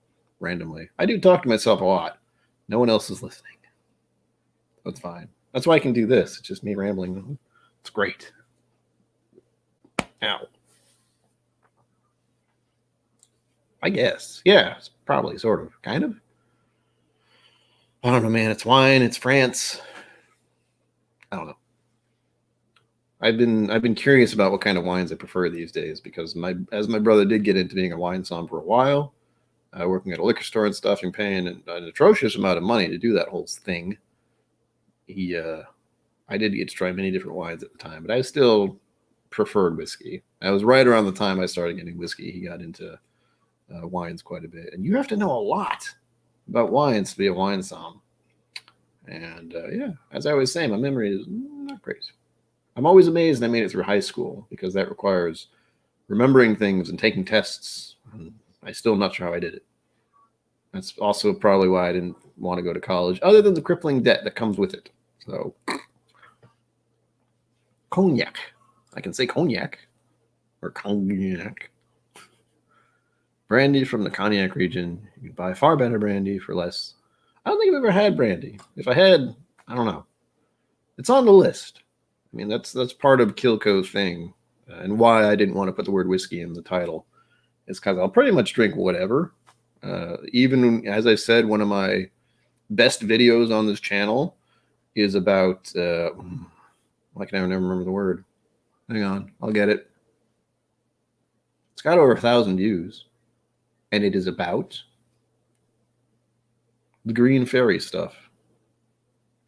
randomly. I do talk to myself a lot. No one else is listening. That's fine. That's why I can do this. It's just me rambling. It's great. Ow. I guess. Yeah, it's probably sort of. Kind of. I don't know, man. It's wine, it's France. I don't know. I've been curious about what kind of wines I prefer these days because my brother did get into being a wine som for a while, working at a liquor store and stuff and paying an atrocious amount of money to do that whole thing. I did get to try many different wines at the time, but I still preferred whiskey. I was right around the time I started getting whiskey. He got into wines quite a bit, and you have to know a lot about wines to be a wine som. And yeah, as I was saying, my memory is not great. I'm always amazed I made it through high school because that requires remembering things and taking tests. And I still am not sure how I did it. That's also probably why I didn't want to go to college, other than the crippling debt that comes with it. So, cognac. I can say cognac or cognac. Brandy from the cognac region. You can buy far better brandy for less. I don't think I've ever had brandy. If I had, I don't know. It's on the list. I mean, that's part of KIllco's thing, and why I didn't want to put the word whiskey in the title is because I'll pretty much drink whatever. Even as I said, one of my best videos on this channel is about. I can never remember the word. Hang on, I'll get it. It's got over 1,000 views, and it is about The green fairy stuff.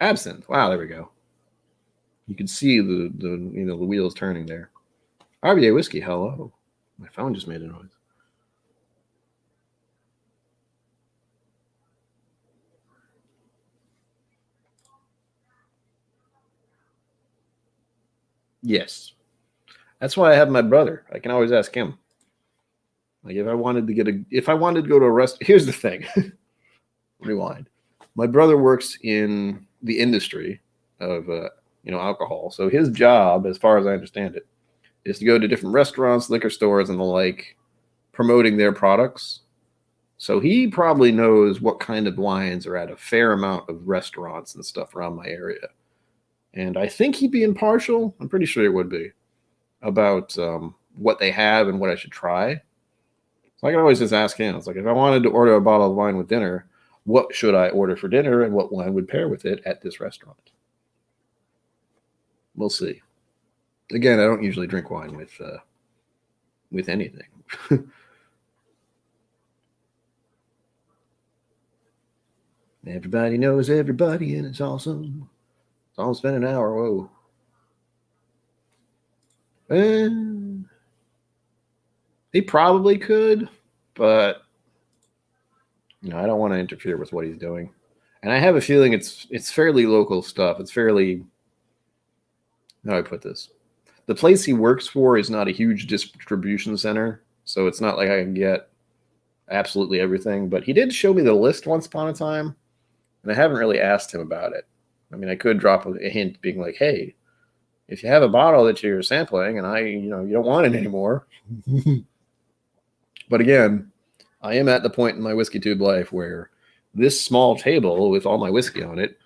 Absinthe. Wow, there we go. You can see the wheels turning there. RBA whiskey. Hello. My phone just made a noise. Yes. That's why I have my brother. I can always ask him. Like if I wanted to go to a restaurant, here's the thing. Rewind. My brother works in the industry of alcohol. So his job, as far as I understand it, is to go to different restaurants, liquor stores, and the like, promoting their products. So he probably knows what kind of wines are at a fair amount of restaurants and stuff around my area. And I think he'd be impartial. I'm pretty sure it would be about what they have and what I should try. So I can always just ask him. It's like, if I wanted to order a bottle of wine with dinner, what should I order for dinner and what wine would pair with it at this restaurant? We'll see. Again, I don't usually drink wine with anything. Everybody knows everybody, and it's awesome. It's almost been an hour. Whoa. He probably could, but I don't want to interfere with what he's doing. And I have a feeling it's fairly local stuff. It's fairly, how do I put this? The place he works for is not a huge distribution center, so it's not like I can get absolutely everything. But he did show me the list once upon a time, and I haven't really asked him about it. I mean, I could drop a hint being like, hey, if you have a bottle that you're sampling and you don't want it anymore. But again, I am at the point in my whiskey tube life where this small table with all my whiskey on it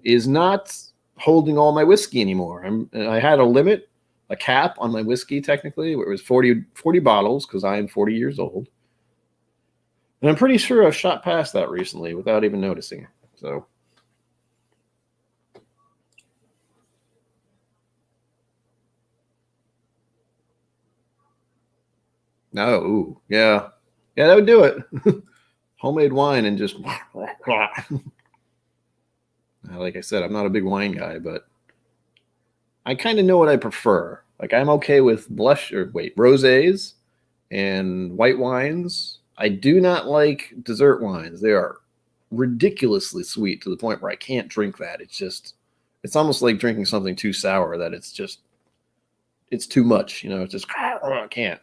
is not holding all my whiskey anymore. I had a limit, a cap on my whiskey technically, where it was 40 bottles because I am 40 years old. And I'm pretty sure I've shot past that recently without even noticing it. So no, ooh, yeah, that would do it. Homemade wine and just like I said, I'm not a big wine guy, but I kind of know what I prefer. Like I'm okay with rosés and white wines. I do not like dessert wines. They are ridiculously sweet to the point where I can't drink that. It's almost like drinking something too sour that it's too much. It's just, I can't.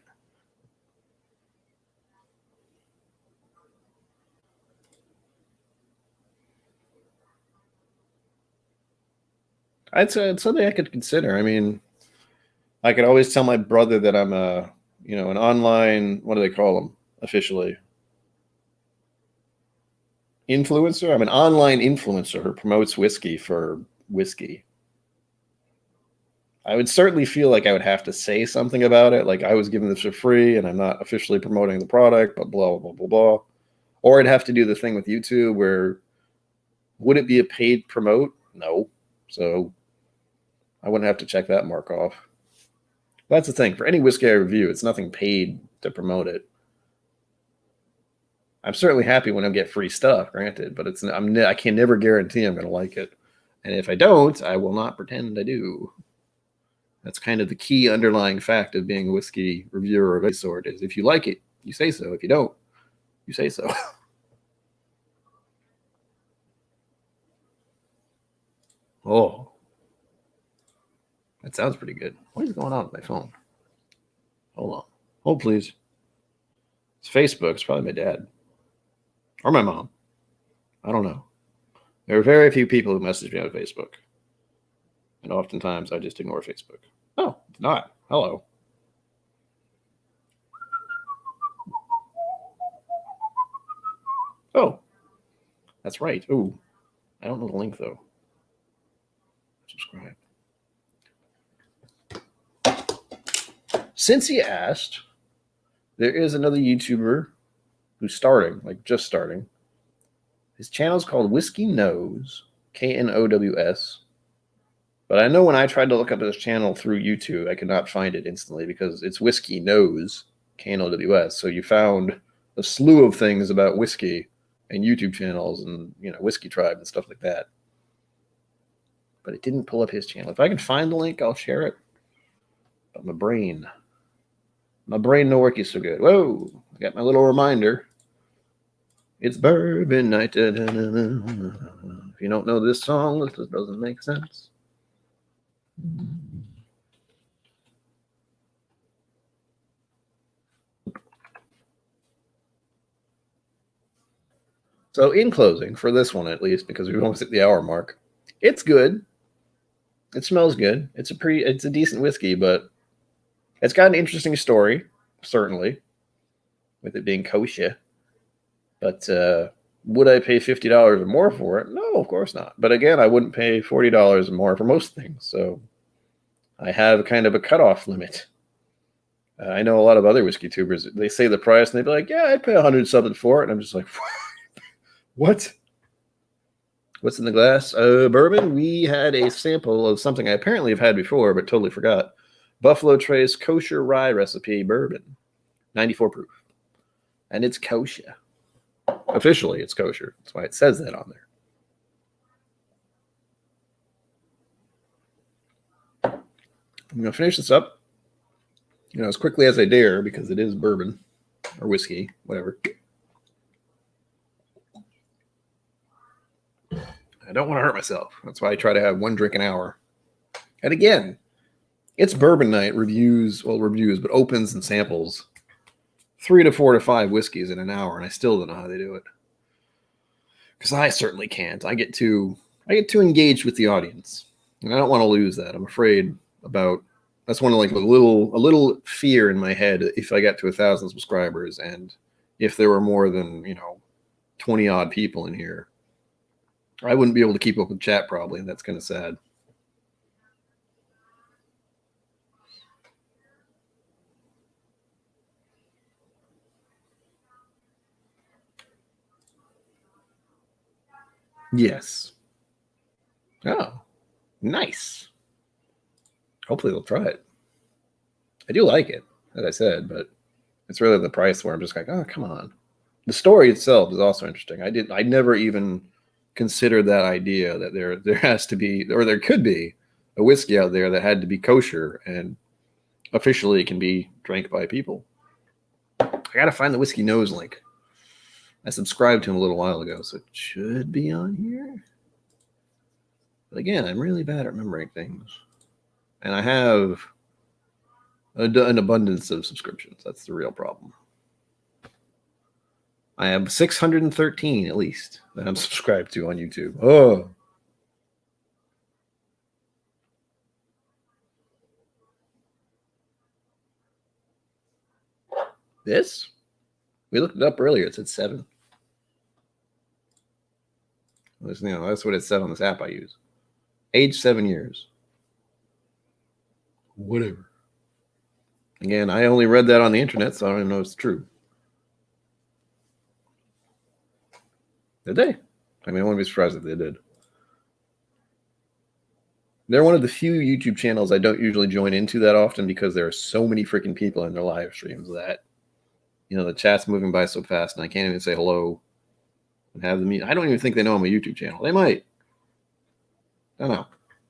I'd say it's something I could consider. I mean, I could always tell my brother that I'm an online, what do they call them officially? Influencer. I'm an online influencer who promotes whiskey for whiskey. I would certainly feel like I would have to say something about it. Like I was given this for free and I'm not officially promoting the product, but blah, blah, blah, blah. Or I'd have to do the thing with YouTube where would it be a paid promote? No. So I wouldn't have to check that mark off. That's the thing. For any whiskey I review, it's nothing paid to promote it. I'm certainly happy when I get free stuff, granted, but I can never guarantee I'm going to like it. And if I don't, I will not pretend I do. That's kind of the key underlying fact of being a whiskey reviewer of any sort is if you like it, you say so. If you don't, you say so. Oh, that sounds pretty good. What is going on with my phone? Hold on. Hold, please. It's Facebook. It's probably my dad. Or my mom. I don't know. There are very few people who message me on Facebook. And oftentimes I just ignore Facebook. Oh, it's not. Hello. Oh, that's right. Ooh, I don't know the link though. Subscribe. Since he asked, there is another YouTuber who's starting, like just starting. His channel is called Whiskey Knows, Knows. But I know when I tried to look up his channel through YouTube, I could not find it instantly because it's Whiskey Knows, Knows. So you found a slew of things about whiskey and YouTube channels and, Whiskey Tribe and stuff like that. But it didn't pull up his channel. If I can find the link, I'll share it. But my brain no working so good. Whoa, I got my little reminder. It's bourbon night. Da-da-da-da. If you don't know this song, this doesn't make sense. So in closing, for this one at least, because we've almost hit the hour mark, it's good. It smells good. It's a decent whiskey, but it's got an interesting story, certainly, with it being kosher. But would I pay $50 or more for it? No, of course not. But again, I wouldn't pay $40 or more for most things. So I have kind of a cutoff limit. I know a lot of other whiskey tubers, they say the price and they'd be like, yeah, I'd pay 100 something for it. And I'm just like, what? What's in the glass? Bourbon. We had a sample of something I apparently have had before, but totally forgot. Buffalo Trace Kosher Rye recipe bourbon, 94 proof. And it's kosher. Officially, it's kosher. That's why it says that on there. I'm going to finish this up, as quickly as I dare, because it is bourbon or whiskey, whatever. I don't want to hurt myself. That's why I try to have one drink an hour. And again, it's bourbon night but opens and samples 3 to 4 to 5 whiskeys in an hour, and I still don't know how they do it. Because I certainly can't. I get too engaged with the audience, and I don't want to lose that. I'm afraid that's one of like a little fear in my head if I got to 1,000 subscribers, and if there were more than 20 odd people in here, I wouldn't be able to keep up with chat probably, and that's kind of sad. Yes. Oh, nice. Hopefully they'll try it. I do like it, as I said, but it's really the price where I'm just like, oh, come on. The story itself is also interesting. I never even considered that idea that there has to be, or there could be, a whiskey out there that had to be kosher and officially can be drank by people. I gotta find the Whiskey Nose link. I subscribed to him a little while ago, so it should be on here. But again, I'm really bad at remembering things. And I have an abundance of subscriptions. That's the real problem. I have 613 at least that I'm subscribed to on YouTube. Oh. This? We looked it up earlier. It said 7. That's what it said on this app I use. Age 7 years. Whatever. Again, I only read that on the internet, so I don't even know if it's true. Did they? I mean, I wouldn't be surprised if they did. They're one of the few YouTube channels I don't usually join into that often because there are so many freaking people in their live streams that, the chat's moving by so fast and I can't even say hello and have them. I don't even think they know I'm a YouTube channel. They might. I don't know.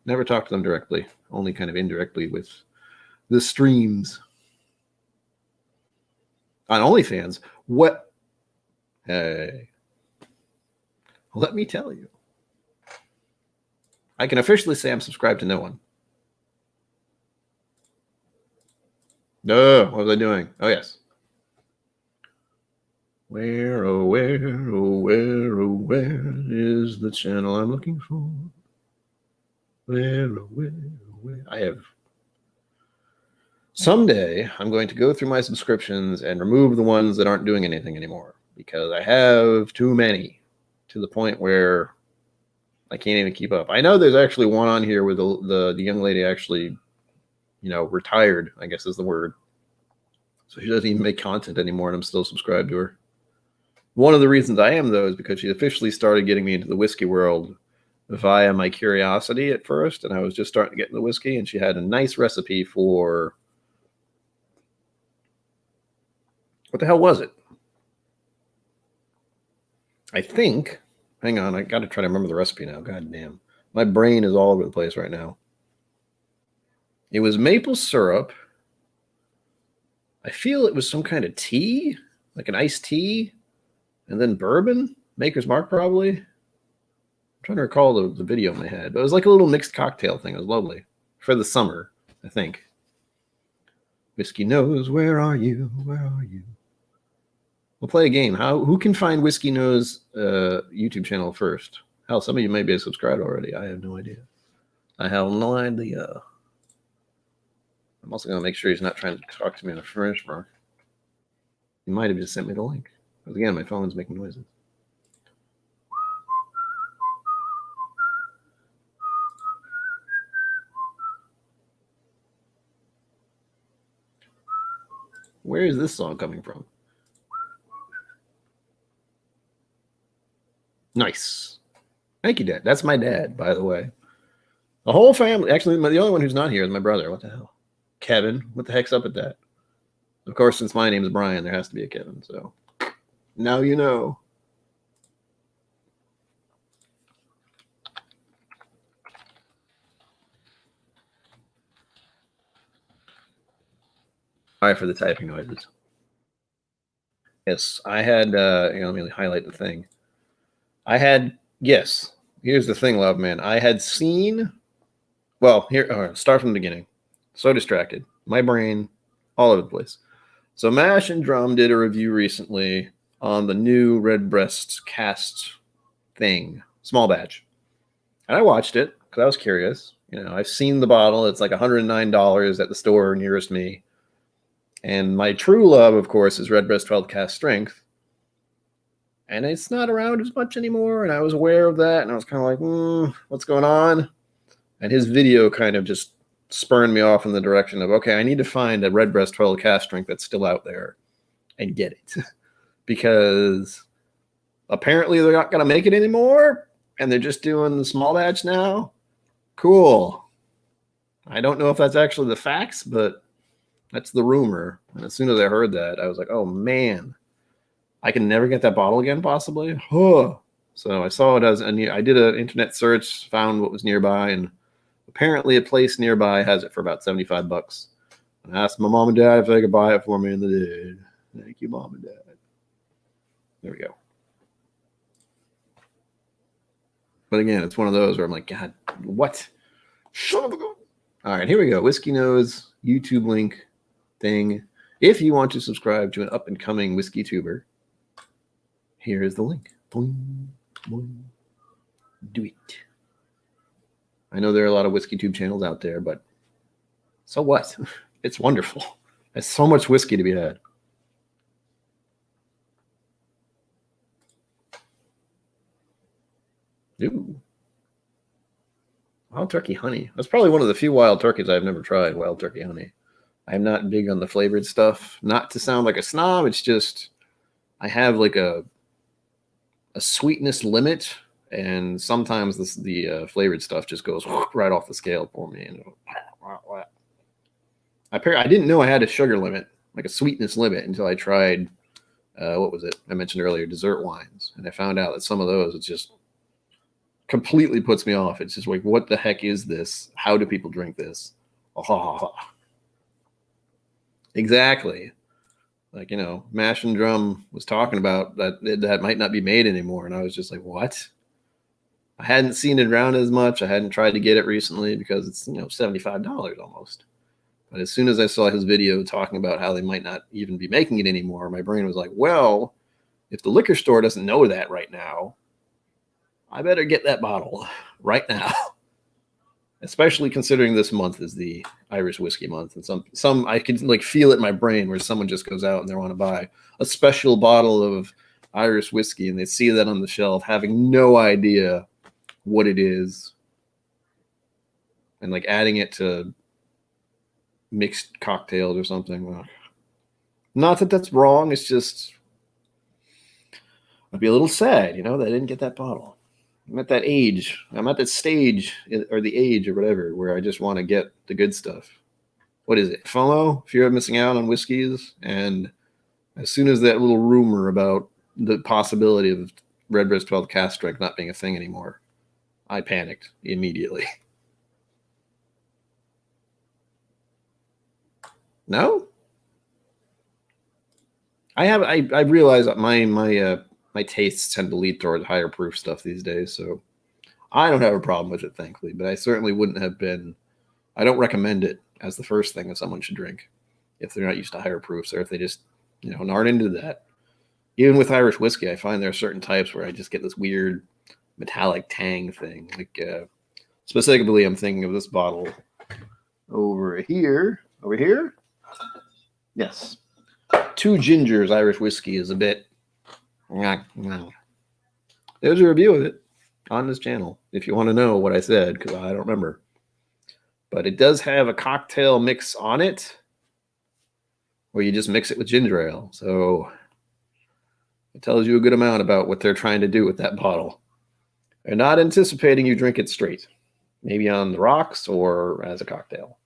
Never talked to them directly, only kind of indirectly with the streams. On OnlyFans, what? Hey. Let me tell you. I can officially say I'm subscribed to no one. No, what was I doing? Oh, yes. Where, oh, where, oh, where, oh, where is the channel I'm looking for? Where, oh, where, oh, where? I have. Someday, I'm going to go through my subscriptions and remove the ones that aren't doing anything anymore because I have too many to the point where I can't even keep up. I know there's actually one on here where the young lady actually, retired, I guess is the word. So she doesn't even make content anymore, and I'm still subscribed to her. One of the reasons I am, though, is because she officially started getting me into the whiskey world via my curiosity at first, and I was just starting to get into whiskey, and she had a nice recipe for... What the hell was it? I think, hang on, I got to try to remember the recipe now. God damn. My brain is all over the place right now. It was maple syrup. I feel it was some kind of tea, like an iced tea, and then bourbon. Maker's Mark, probably. I'm trying to recall the video in my head. But it was like a little mixed cocktail thing. It was lovely. For the summer, I think. Whiskey Nose, where are you? Where are you? We'll play a game. Who can find Whiskey Nose YouTube channel first? Hell, some of you might be subscribed already. I have no idea. I have no idea. I'm also going to make sure he's not trying to talk to me in a French mark. He might have just sent me the link. Because again, my phone's making noises. Where is this song coming from? Nice. Thank you, Dad. That's my dad, by the way. The whole family. Actually, the only one who's not here is my brother. What the hell? Kevin. What the heck's up with that? Of course, since my name is Brian, there has to be a Kevin. So now you know. Sorry for the typing noises. Yes, I had, let me highlight the thing. Yes, here's the thing, love man. I had seen, start from the beginning. So distracted. My brain, all over the place. So Mash and Drum did a review recently on the new Redbreast cast thing, small batch. And I watched it because I was curious. I've seen the bottle. It's like $109 at the store nearest me. And my true love, of course, is Redbreast 12 Cask Strength. And it's not around as much anymore. And I was aware of that. And I was kind of like, what's going on? And his video kind of just spurned me off in the direction of, okay, I need to find a Redbreast 12 Cask Strength that's still out there and get it. Because apparently they're not going to make it anymore. And they're just doing the small batch now. Cool. I don't know if that's actually the facts, but that's the rumor. And as soon as I heard that, I was like, oh, man. I can never get that bottle again, possibly. Huh. So I saw it I did an internet search, found what was nearby, and apparently a place nearby has it for about $75. And I asked my mom and dad if they could buy it for me, and they did. Thank you, Mom and Dad. There we go. But again, it's one of those where I'm like, God, what? Son of a gun. All right, here we go. Whiskey Nose YouTube link thing. If you want to subscribe to an up-and-coming whiskey tuber, here is the link. Boing, boing. Do it. I know there are a lot of whiskey tube channels out there, but so what? It's wonderful. There's so much whiskey to be had. Ooh. Wild turkey honey. That's probably one of the few wild turkeys I've never tried, wild turkey honey. I'm not big on the flavored stuff. Not to sound like a snob, it's just I have like a sweetness limit, and sometimes the flavored stuff just goes right off the scale for me. And I didn't know I had a sugar limit, like a sweetness limit, until I tried, what was it? I mentioned earlier, dessert wines. And I found out that some of those, it's just completely puts me off. It's just like, what the heck is this? How do people drink this? Exactly. Like, Mash and Drum was talking about that might not be made anymore. And I was just like, what? I hadn't seen it around as much. I hadn't tried to get it recently because it's, $75 almost. But as soon as I saw his video talking about how they might not even be making it anymore, my brain was like, well, if the liquor store doesn't know that right now, I better get that bottle right now. Especially considering this month is the Irish whiskey month, and some I can like feel it in my brain where someone just goes out and they want to buy a special bottle of Irish whiskey, and they see that on the shelf, having no idea what it is, and like adding it to mixed cocktails or something. Not that that's wrong. It's just I'd be a little sad, that I didn't get that bottle. I'm at that age. I'm at that stage, or the age, or whatever, where I just want to get the good stuff. What is it? FOMO? Fear of missing out on whiskeys. And as soon as that little rumor about the possibility of Red Wrist 12 cast strength not being a thing anymore, I panicked immediately. No? I realize that my tastes tend to lead towards higher proof stuff these days, so I don't have a problem with it, thankfully, but I certainly wouldn't have been. I don't recommend it as the first thing that someone should drink if they're not used to higher proofs, or if they just, aren't into that. Even with Irish whiskey, I find there are certain types where I just get this weird metallic tang thing. Like specifically, I'm thinking of this bottle over here. Over here? Yes. Two Gingers Irish whiskey is a bit. There's a review of it on this channel if you want to know what I said, because I don't remember. But it does have a cocktail mix on it where you just mix it with ginger ale. So it tells you a good amount about what they're trying to do with that bottle. They're not anticipating you drink it straight, maybe on the rocks or as a cocktail.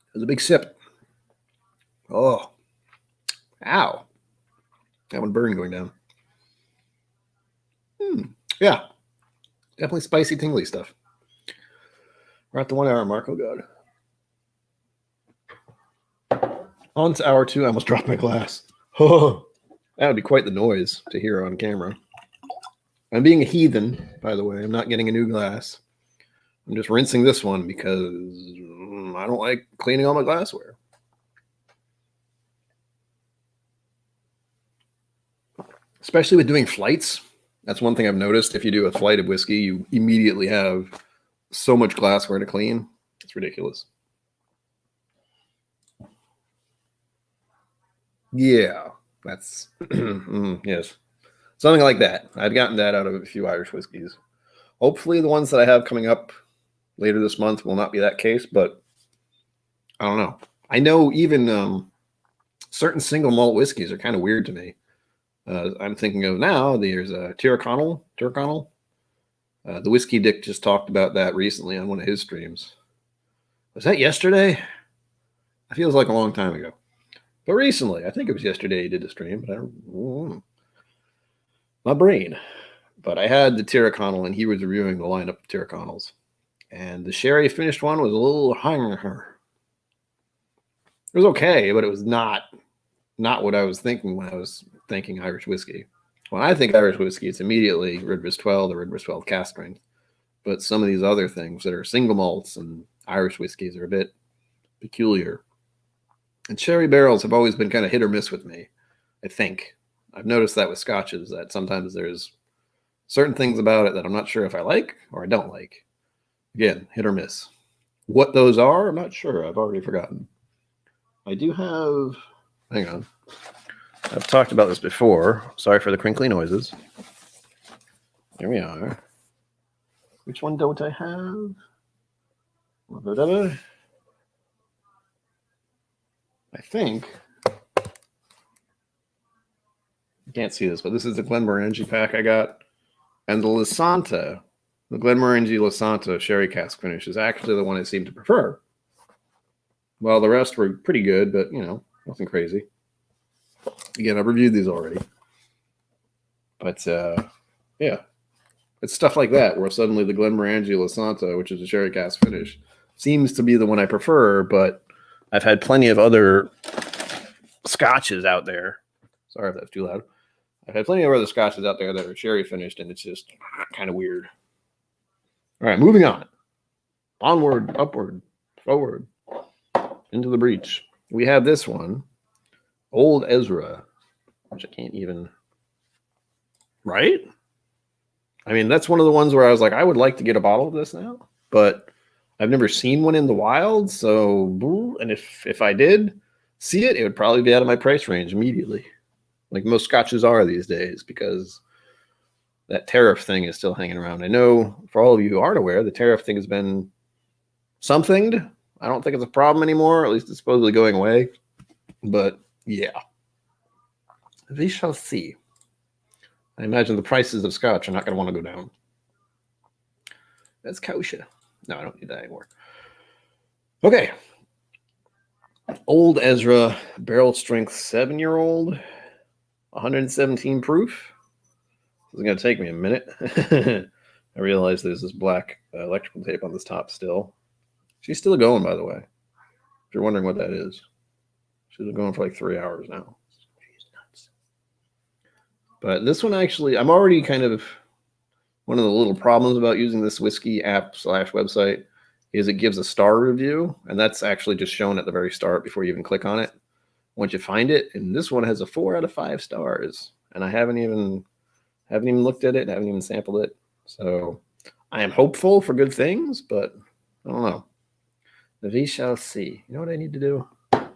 It was a big sip. Oh, ow. That one burned going down. Yeah, definitely spicy, tingly stuff. We're at the 1 hour mark. Oh, God. On to hour 2. I almost dropped my glass. Oh, that would be quite the noise to hear on camera. I'm being a heathen, by the way. I'm not getting a new glass. I'm just rinsing this one because I don't like cleaning all my glassware. Especially with doing flights. That's one thing I've noticed. If you do a flight of whiskey, you immediately have so much glassware to clean. It's ridiculous. Yeah, that's, yes. Something like that. I've gotten that out of a few Irish whiskeys. Hopefully the ones that I have coming up later this month will not be that case, but I don't know. I know even certain single malt whiskeys are kind of weird to me. I'm thinking of now, there's Tyrconnell. The Whiskey Dick just talked about that recently on one of his streams. Was that yesterday? It feels like a long time ago. But recently, I think it was yesterday he did a stream, but I don't, my brain. But I had the Tyrconnell, and he was reviewing the lineup of Tyrconnells. And the sherry finished one was a little higher. It was okay, but it was not what I was thinking when I was thinking Irish whiskey. When I think Irish whiskey, it's immediately Red Wrist 12, the Red Wrist 12 cask strength. But some of these other things that are single malts and Irish whiskeys are a bit peculiar. And sherry barrels have always been kind of hit or miss with me, I think. I've noticed that with scotches, that sometimes there's certain things about it that I'm not sure if I like or I don't like. Again, hit or miss. What those are, I'm not sure. I've already forgotten. I do have... Hang on. I've talked about this before. Sorry for the crinkly noises. Here we are. Which one don't I have? I think... You can't see this, but this is the Glenmorangie pack I got. And the Lasanta, the Glenmorangie Lasanta sherry cask finish is actually the one I seem to prefer. Well, the rest were pretty good, but, nothing crazy. Again, I've reviewed these already. But, yeah. It's stuff like that, where suddenly the Glenmorangie Lasanta, which is a sherry cask finish, seems to be the one I prefer, but I've had plenty of other scotches out there. Sorry if that's too loud. I've had plenty of other scotches out there that are sherry finished, and it's just kind of weird. All right, moving on. Onward, upward, forward, into the breach. We have this one, Old Ezra, which I can't even... Right? I mean, that's one of the ones where I was like, I would like to get a bottle of this now, but I've never seen one in the wild, so... And if I did see it, it would probably be out of my price range immediately. Like most scotches are these days, because that tariff thing is still hanging around. I know for all of you who aren't aware, the tariff thing has been somethinged. I don't think it's a problem anymore. At least it's supposedly going away. But yeah, we shall see. I imagine the prices of scotch are not going to want to go down. That's kosher. No, I don't need that anymore. Okay. Old Ezra barrel strength 7-year-old, 117 proof. This is going to take me a minute. I realize there's this black electrical tape on this top still. She's still going, by the way. If you're wondering what that is, she's been going for like 3 hours now. She's nuts. But this one actually, I'm already kind of, one of the little problems about using this Whizzky App / website is it gives a star review, and that's actually just shown at the very start before you even click on it. Once you find it, and this one has a 4 out of 5 stars, and I haven't even looked at it, haven't even sampled it. So I am hopeful for good things, but I don't know. We shall see. You know what I need to do? I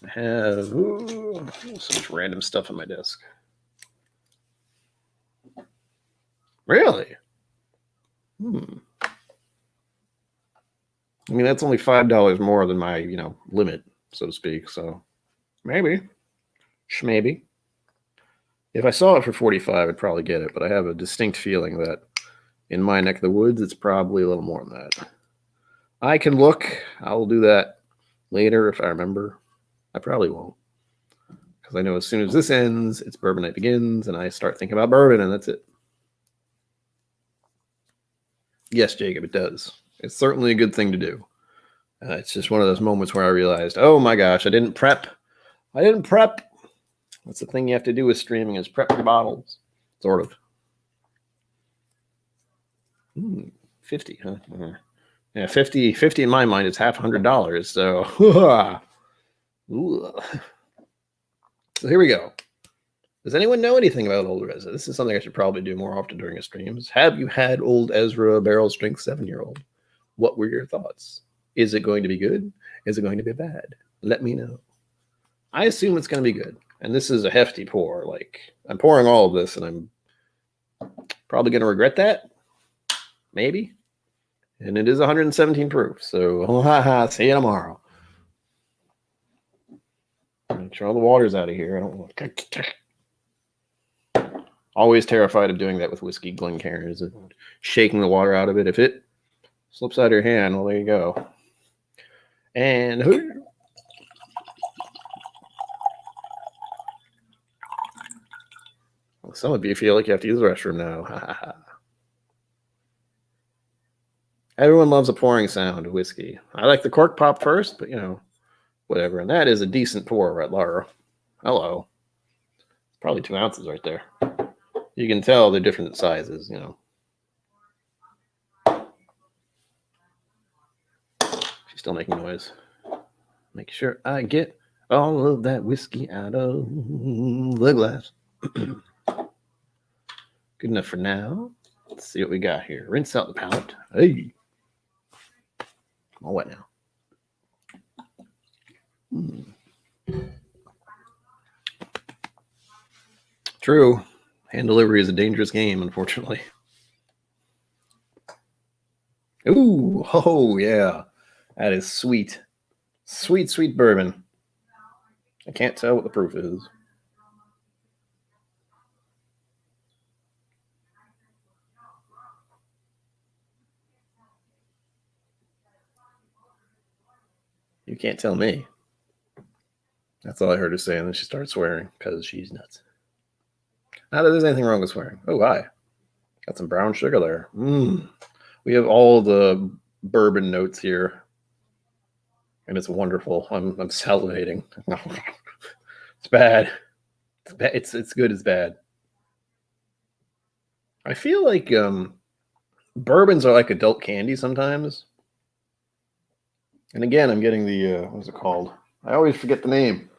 have so much random stuff on my desk. Really? I mean, that's only $5 more than my, limit, so to speak. So maybe. If I saw it for 45, I'd probably get it, but I have a distinct feeling that in my neck of the woods, it's probably a little more than that. I can look. I will do that later if I remember. I probably won't, because I know as soon as this ends, it's bourbon night begins, and I start thinking about bourbon, and that's it. Yes, Jacob, it does. It's certainly a good thing to do. It's just one of those moments where I realized, oh my gosh, I didn't prep. That's the thing you have to do with streaming, is prep your bottles. Sort of. 50, huh? Yeah, 50 in my mind is half $100. So, so here we go. Does anyone know anything about old Ezra? This is something I should probably do more often during a streams. Have you had old Ezra barrel strength 7-year-old? What were your thoughts? Is it going to be good? Is it going to be bad? Let me know. I assume it's going to be good. And this is a hefty pour. Like, I'm pouring all of this, and I'm probably going to regret that. Maybe. And it is 117 proof. So, see you tomorrow. Make sure all the water's out of here. I don't want to. Always terrified of doing that with whiskey Glencairn, is shaking the water out of it. If it slips out of your hand, well, there you go. And some of you feel like you have to use the restroom now. Everyone loves a pouring sound of whiskey. I like the cork pop first, but whatever. And that is a decent pour, right, Laura? Hello. Probably 2 ounces right there. You can tell they're different sizes, She's still making noise. Make sure I get all of that whiskey out of the glass. Good enough for now. Let's see what we got here. Rinse out the palate. Hey. I'm all wet now. True. Hand delivery is a dangerous game, unfortunately. Ooh, oh yeah. That is sweet. Sweet, sweet bourbon. I can't tell what the proof is. You can't tell me. That's all I heard her say, and then she started swearing because she's nuts. Not that there's anything wrong with swearing. Oh, hi. Got some brown sugar there. We have all the bourbon notes here, and it's wonderful. I'm salivating. It's bad. It's bad. It's good. It's bad. I feel like bourbons are like adult candy sometimes. And again, I'm getting the what's it called? I always forget the name.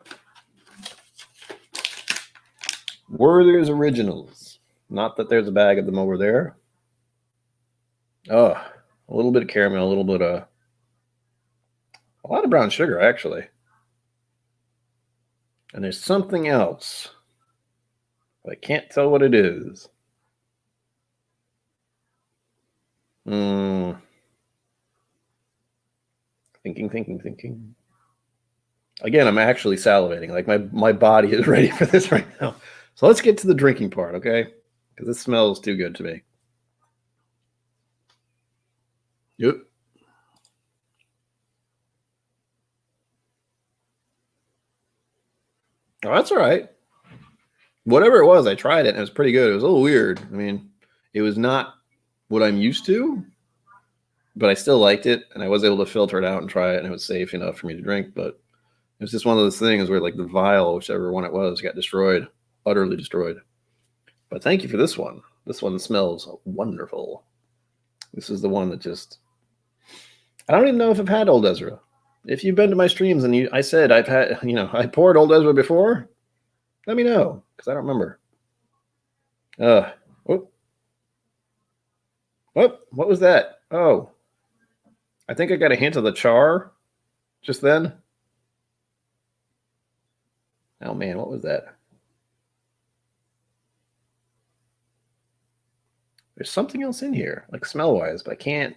Werther's Originals. Not that there's a bag of them over there. Oh, a little bit of caramel, a little bit of a lot of brown sugar, actually. And there's something else, but I can't tell what it is. Thinking. Again, I'm actually salivating. Like my body is ready for this right now. So let's get to the drinking part, okay? Because this smells too good to me. Yep. Oh, that's all right. Whatever it was, I tried it and it was pretty good. It was a little weird. I mean, it was not what I'm used to, but I still liked it, and I was able to filter it out and try it, and it was safe enough for me to drink. But it was just one of those things where like the vial, whichever one it was, got destroyed, utterly destroyed. But thank you for this one. This one smells wonderful. This is the one that just, I don't even know if I've had Old Ezra. If you've been to my streams and I said I've had, I poured Old Ezra before, let me know, because I don't remember. What was that? Oh, I think I got a hint of the char just then. Oh man, what was that? There's something else in here, like smell-wise, but I can't.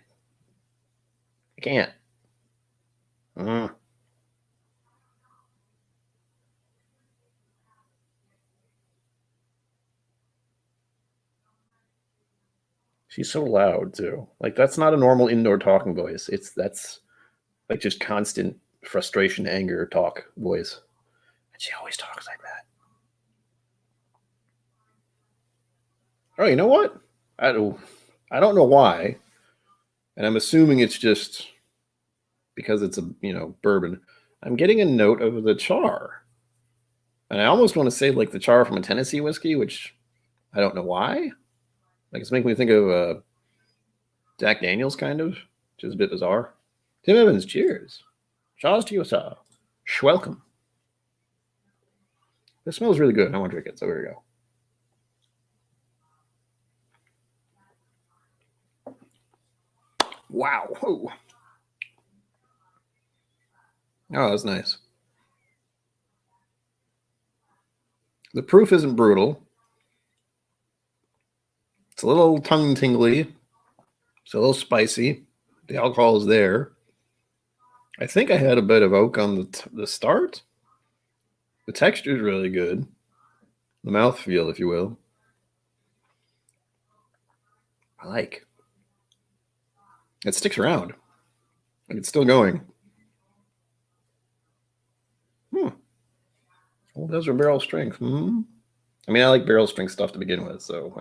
She's so loud too. Like that's not a normal indoor talking voice. That's like just constant frustration, anger talk voice. And she always talks like that. Oh, you know what? I don't know why. And I'm assuming it's just because it's a, bourbon. I'm getting a note of the char. And I almost want to say like the char from a Tennessee whiskey, which I don't know why. Like it's making me think of Jack Daniels kind of, which is a bit bizarre. Tim Evans, cheers. Cheers to you, sir. Welcome. This smells really good. I want to drink it, so here we go. Wow. Oh, that's nice. The proof isn't brutal. It's a little tongue tingly. It's a little spicy. The alcohol is there. I think I had a bit of oak on the start. The texture is really good. The mouthfeel, if you will. I like. It sticks around. Like it's still going. Well, those are barrel strength. I mean, I like barrel strength stuff to begin with, so.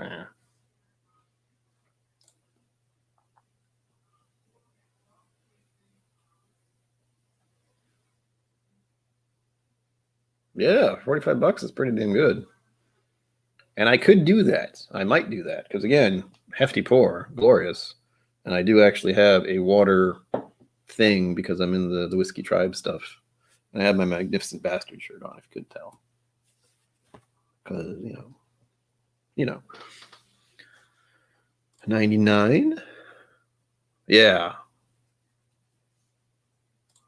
Yeah, $45 is pretty damn good. And I could do that. I might do that because again, hefty pour, glorious. And I do actually have a water thing because I'm in the Whiskey Tribe stuff. And I have my Magnificent Bastard shirt on, if you could tell. Because, 99. Yeah.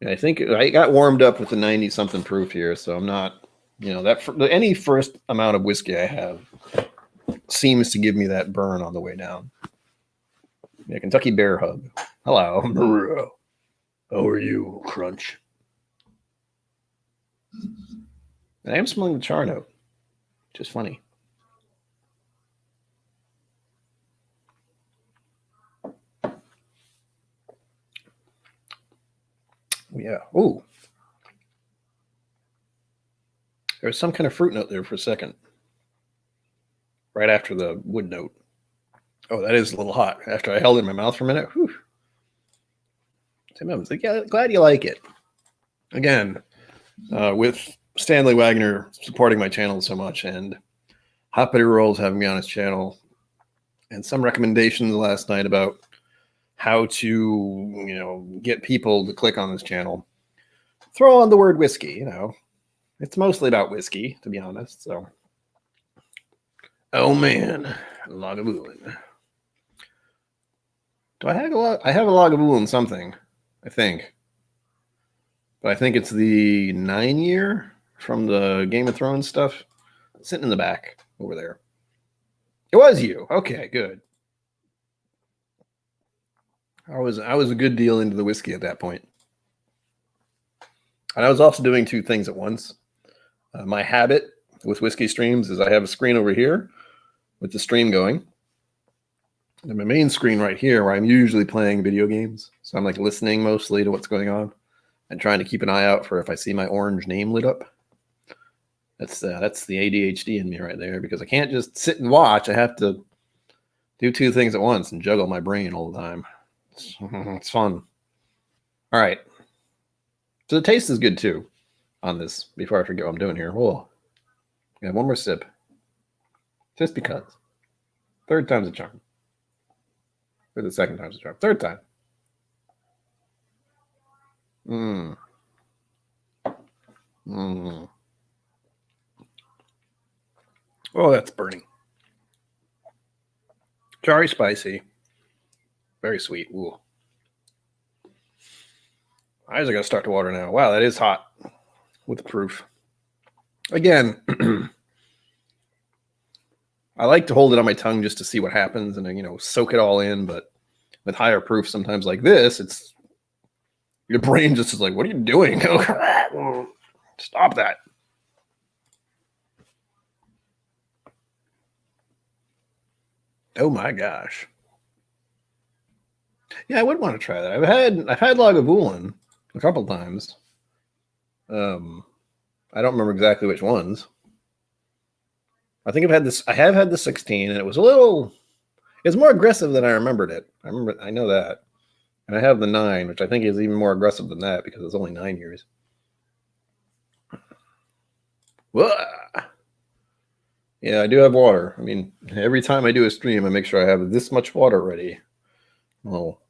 I think I got warmed up with the 90 something proof here, so I'm not, any first amount of whiskey I have seems to give me that burn on the way down. Yeah, Kentucky Bear Hug. Hello. How are you, Crunch? I am smelling the char note, which is funny. Yeah. Oh. There was some kind of fruit note there for a second. Right after the wood note. Oh, that is a little hot. After I held it in my mouth for a minute. Whew. Tim Evans, yeah, glad you like it. Again, with Stanley Wagner supporting my channel so much and Hoppity Rolls having me on his channel and some recommendations last night about how to, get people to click on this channel. Throw on the word whiskey, It's mostly about whiskey, to be honest. So, oh man, Lagavulin. Do I have I have a Lagavulin something, I think. But I think it's the 9-year from the Game of Thrones stuff. Sitting in the back over there. It was you. Okay, good. I was a good deal into the whiskey at that point. And I was also doing two things at once. My habit with whiskey streams is I have a screen over here with the stream going. And my main screen right here where I'm usually playing video games. So I'm like listening mostly to what's going on and trying to keep an eye out for if I see my orange name lit up. That's the ADHD in me right there, because I can't just sit and watch. I have to do two things at once and juggle my brain all the time. It's fun. All right. So the taste is good too on this. Before I forget what I'm doing here. Whoa. Yeah, one more sip. Just because. Third time's a charm. Or the second time's a charm. Third time. Mmm. Mmm. Oh, that's burning. Very spicy. Very sweet. Ooh. Eyes are going to start to water now. Wow, that is hot with the proof. Again, I like to hold it on my tongue just to see what happens and, soak it all in. But with higher proof, sometimes like this, it's your brain just is like, what are you doing? Stop that. Oh my gosh. Yeah, I would want to try that. I've had Lagavulin a couple times. I don't remember exactly which ones. I think I have had the 16, and it's more aggressive than I remembered it. I know that. And I have the 9, which I think is even more aggressive than that because it's only 9 years. Whoa. Yeah, I do have water. I mean, every time I do a stream, I make sure I have this much water ready. Little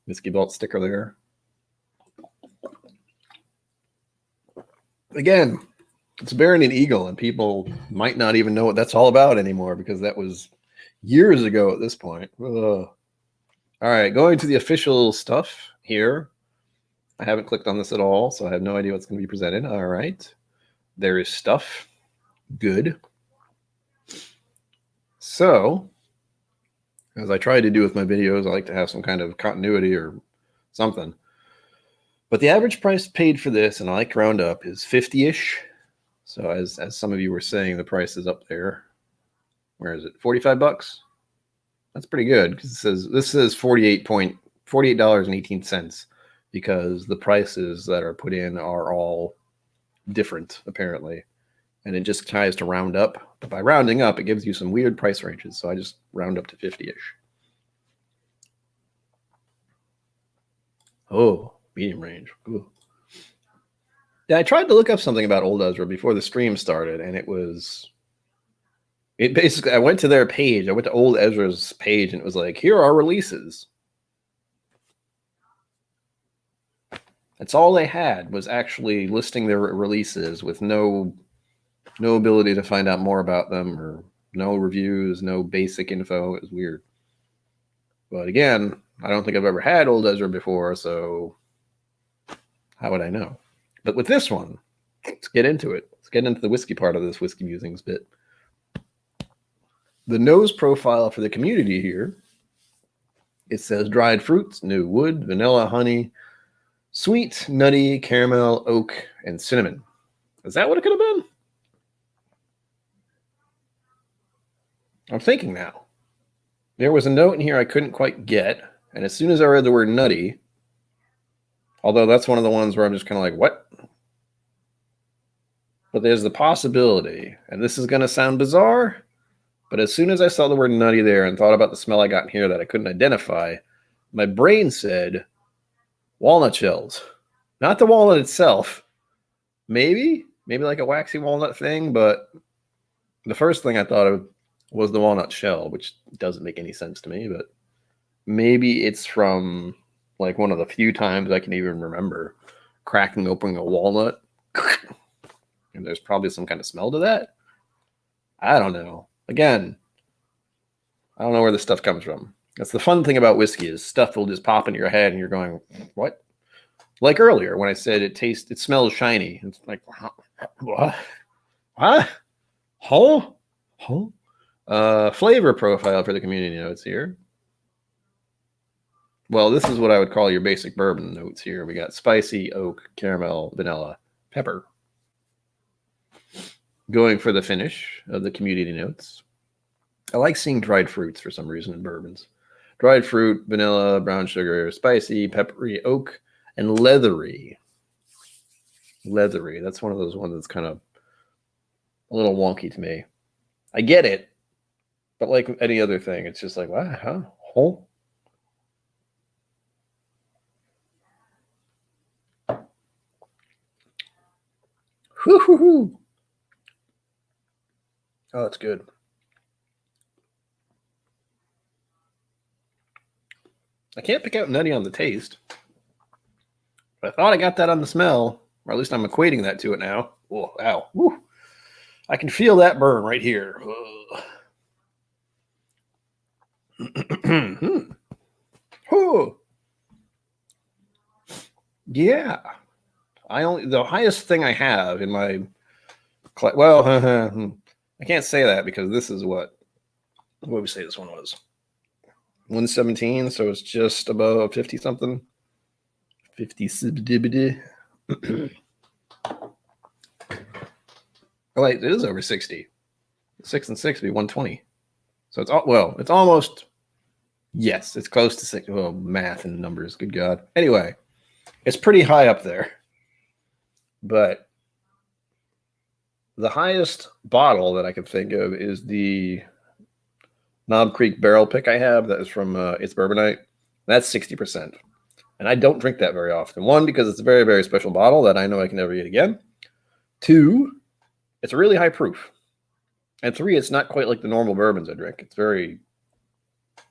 whiskey belt sticker there. Again, it's Baron and Eagle, and people might not even know what that's all about anymore because that was years ago at this point. Ugh. All right, going to the official stuff here. I haven't clicked on this at all, so I have no idea what's going to be presented. All right. There is stuff. Good. So, as I try to do with my videos, I like to have some kind of continuity or something. But the average price paid for this, and I like to round up, is 50-ish. So as some of you were saying, the price is up there. Where is it? $45? That's pretty good because this says $48.18 because the prices that are put in are all different apparently, and it just tries to round up. But by rounding up, it gives you some weird price ranges. So I just round up to 50-ish. Oh, medium range. Ooh. Yeah, I tried to look up something about Old Ezra before the stream started, and it basically, I went to their page. I went to Old Ezra's page, and it was like, here are releases. That's all they had was actually listing their releases with no ability to find out more about them or no reviews, no basic info. It was weird. But again, I don't think I've ever had Old Ezra before, so how would I know? But with this one, let's get into it. Let's get into the whiskey part of this Whiskey Musings bit. The nose profile for the community here, it says dried fruits, new wood, vanilla, honey, sweet, nutty, caramel, oak, and cinnamon. Is that what it could have been? I'm thinking now. There was a note in here I couldn't quite get, and as soon as I read the word nutty, although that's one of the ones where I'm just kind of like, what? But there's the possibility, and this is going to sound bizarre, but as soon as I saw the word nutty there and thought about the smell I got in here that I couldn't identify, my brain said walnut shells. Not the walnut itself. Maybe like a waxy walnut thing, but the first thing I thought of was the walnut shell, which doesn't make any sense to me, but maybe it's from like one of the few times I can even remember cracking open a walnut. And there's probably some kind of smell to that. I don't know. Again, I don't know where this stuff comes from. That's the fun thing about whiskey is stuff will just pop into your head and you're going, what? Like earlier when I said it smells shiny. It's like, what? What? Flavor profile for the community notes here. Well, this is what I would call your basic bourbon notes here. We got spicy, oak, caramel, vanilla, pepper. Going for the finish of the community notes. I like seeing dried fruits for some reason in bourbons. Dried fruit, vanilla, brown sugar, spicy, peppery, oak, and leathery. Leathery. That's one of those ones that's kind of a little wonky to me. I get it, but like any other thing, it's just like, wow, huh? Oh. Whoo. Oh, that's good. I can't pick out nutty on the taste. But I thought I got that on the smell, or at least I'm equating that to it now. Oh, ow. Woo. I can feel that burn right here. Oh. Yeah. The highest thing I have in my well, I can't say that because this is what would we say this one was? 117, so it's just above 50 something. 50 Oh wait, it is over 60. 6 and 6 would be 120. So it's it's almost, yes, it's close to 6. Well, math and numbers, good God. Anyway, it's pretty high up there. But the highest bottle that I can think of is the Knob Creek barrel pick I have. That is from It's Bourbonite. That's 60%. And I don't drink that very often. One, because it's a very, very special bottle that I know I can never get again. Two, it's really high proof. And three, it's not quite like the normal bourbons I drink.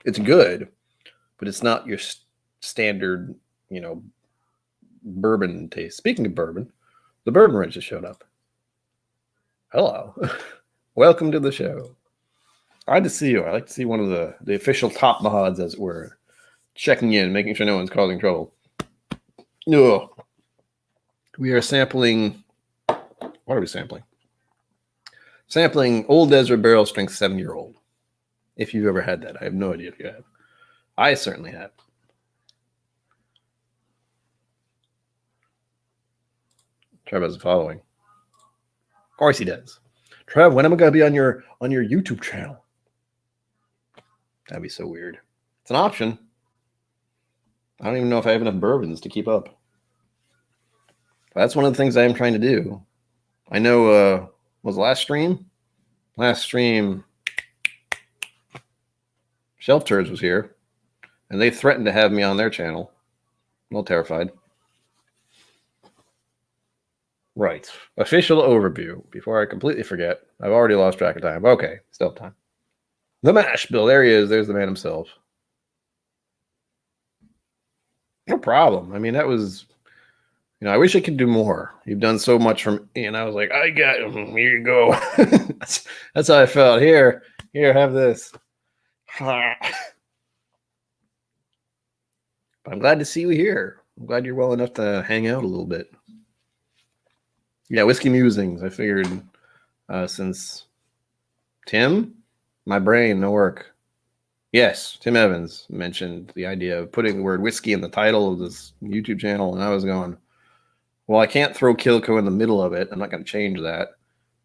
It's good, but it's not your standard, bourbon taste. Speaking of bourbon, the bourbon wrench just showed up. Hello. Welcome to the show. Glad to see you. I like to see one of the official top mods, as it were, checking in, making sure no one's causing trouble. Ugh. We are sampling. What are we sampling? Sampling Old Ezra Barrel Strength 7-year-old. If you've ever had that. I have no idea if you have. I certainly have. Trev has a following. Of course he does. Trev, when am I going to be on your YouTube channel? That'd be so weird. It's an option. I don't even know if I have enough bourbons to keep up. But that's one of the things I am trying to do. I know, was the last stream? Last stream, Shelf Turds was here, and they threatened to have me on their channel. I'm a little terrified. Right. Official overview. Before I completely forget, I've already lost track of time. Okay, still have time. The mash bill. There he is. There's the man himself. No problem. I mean, that was, I wish I could do more. You've done so much for me, and I was like, I got him. Here you go. That's how I felt. Here, have this. But I'm glad to see you here. I'm glad you're well enough to hang out a little bit. Yeah, Whiskey Musings. I figured since Tim, my brain, no work. Yes, Tim Evans mentioned the idea of putting the word whiskey in the title of this YouTube channel, and I was going, well, I can't throw KIllco in the middle of it. I'm not going to change that.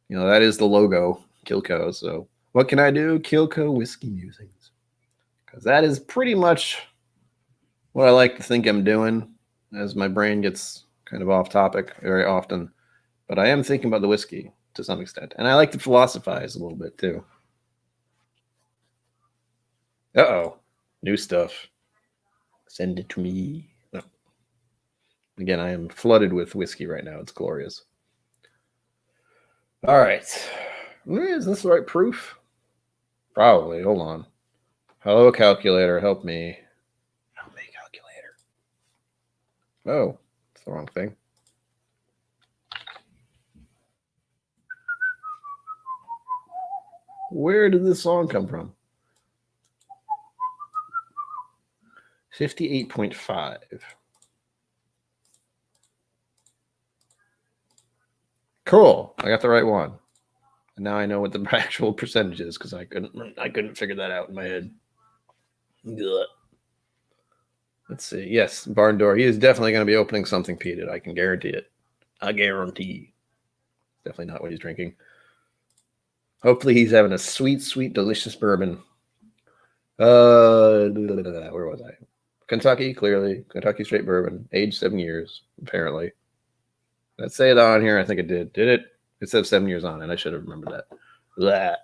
That is the logo, KIllco. So what can I do? KIllco Whiskey Musings. Because that is pretty much what I like to think I'm doing, as my brain gets kind of off topic very often. But I am thinking about the whiskey to some extent. And I like to philosophize a little bit too. Uh-oh. New stuff. Send it to me. No. Again, I am flooded with whiskey right now. It's glorious. All right. Is this the right proof? Probably. Hold on. Hello, calculator. Help me. Help me, calculator. Oh, it's the wrong thing. Where did this song come from? 58.5. Cool. I got the right one. And now I know what the actual percentage is because I couldn't figure that out in my head. Ugh. Let's see. Yes, Barn Door. He is definitely going to be opening something peated. I can guarantee it. I guarantee. Definitely not what he's drinking. Hopefully he's having a sweet, sweet, delicious bourbon. Where was I? Kentucky, clearly. Kentucky straight bourbon. Aged 7 years, apparently. Let's say it on here. I think it did. Did it? It says 7 years on it. I should have remembered that. Blah.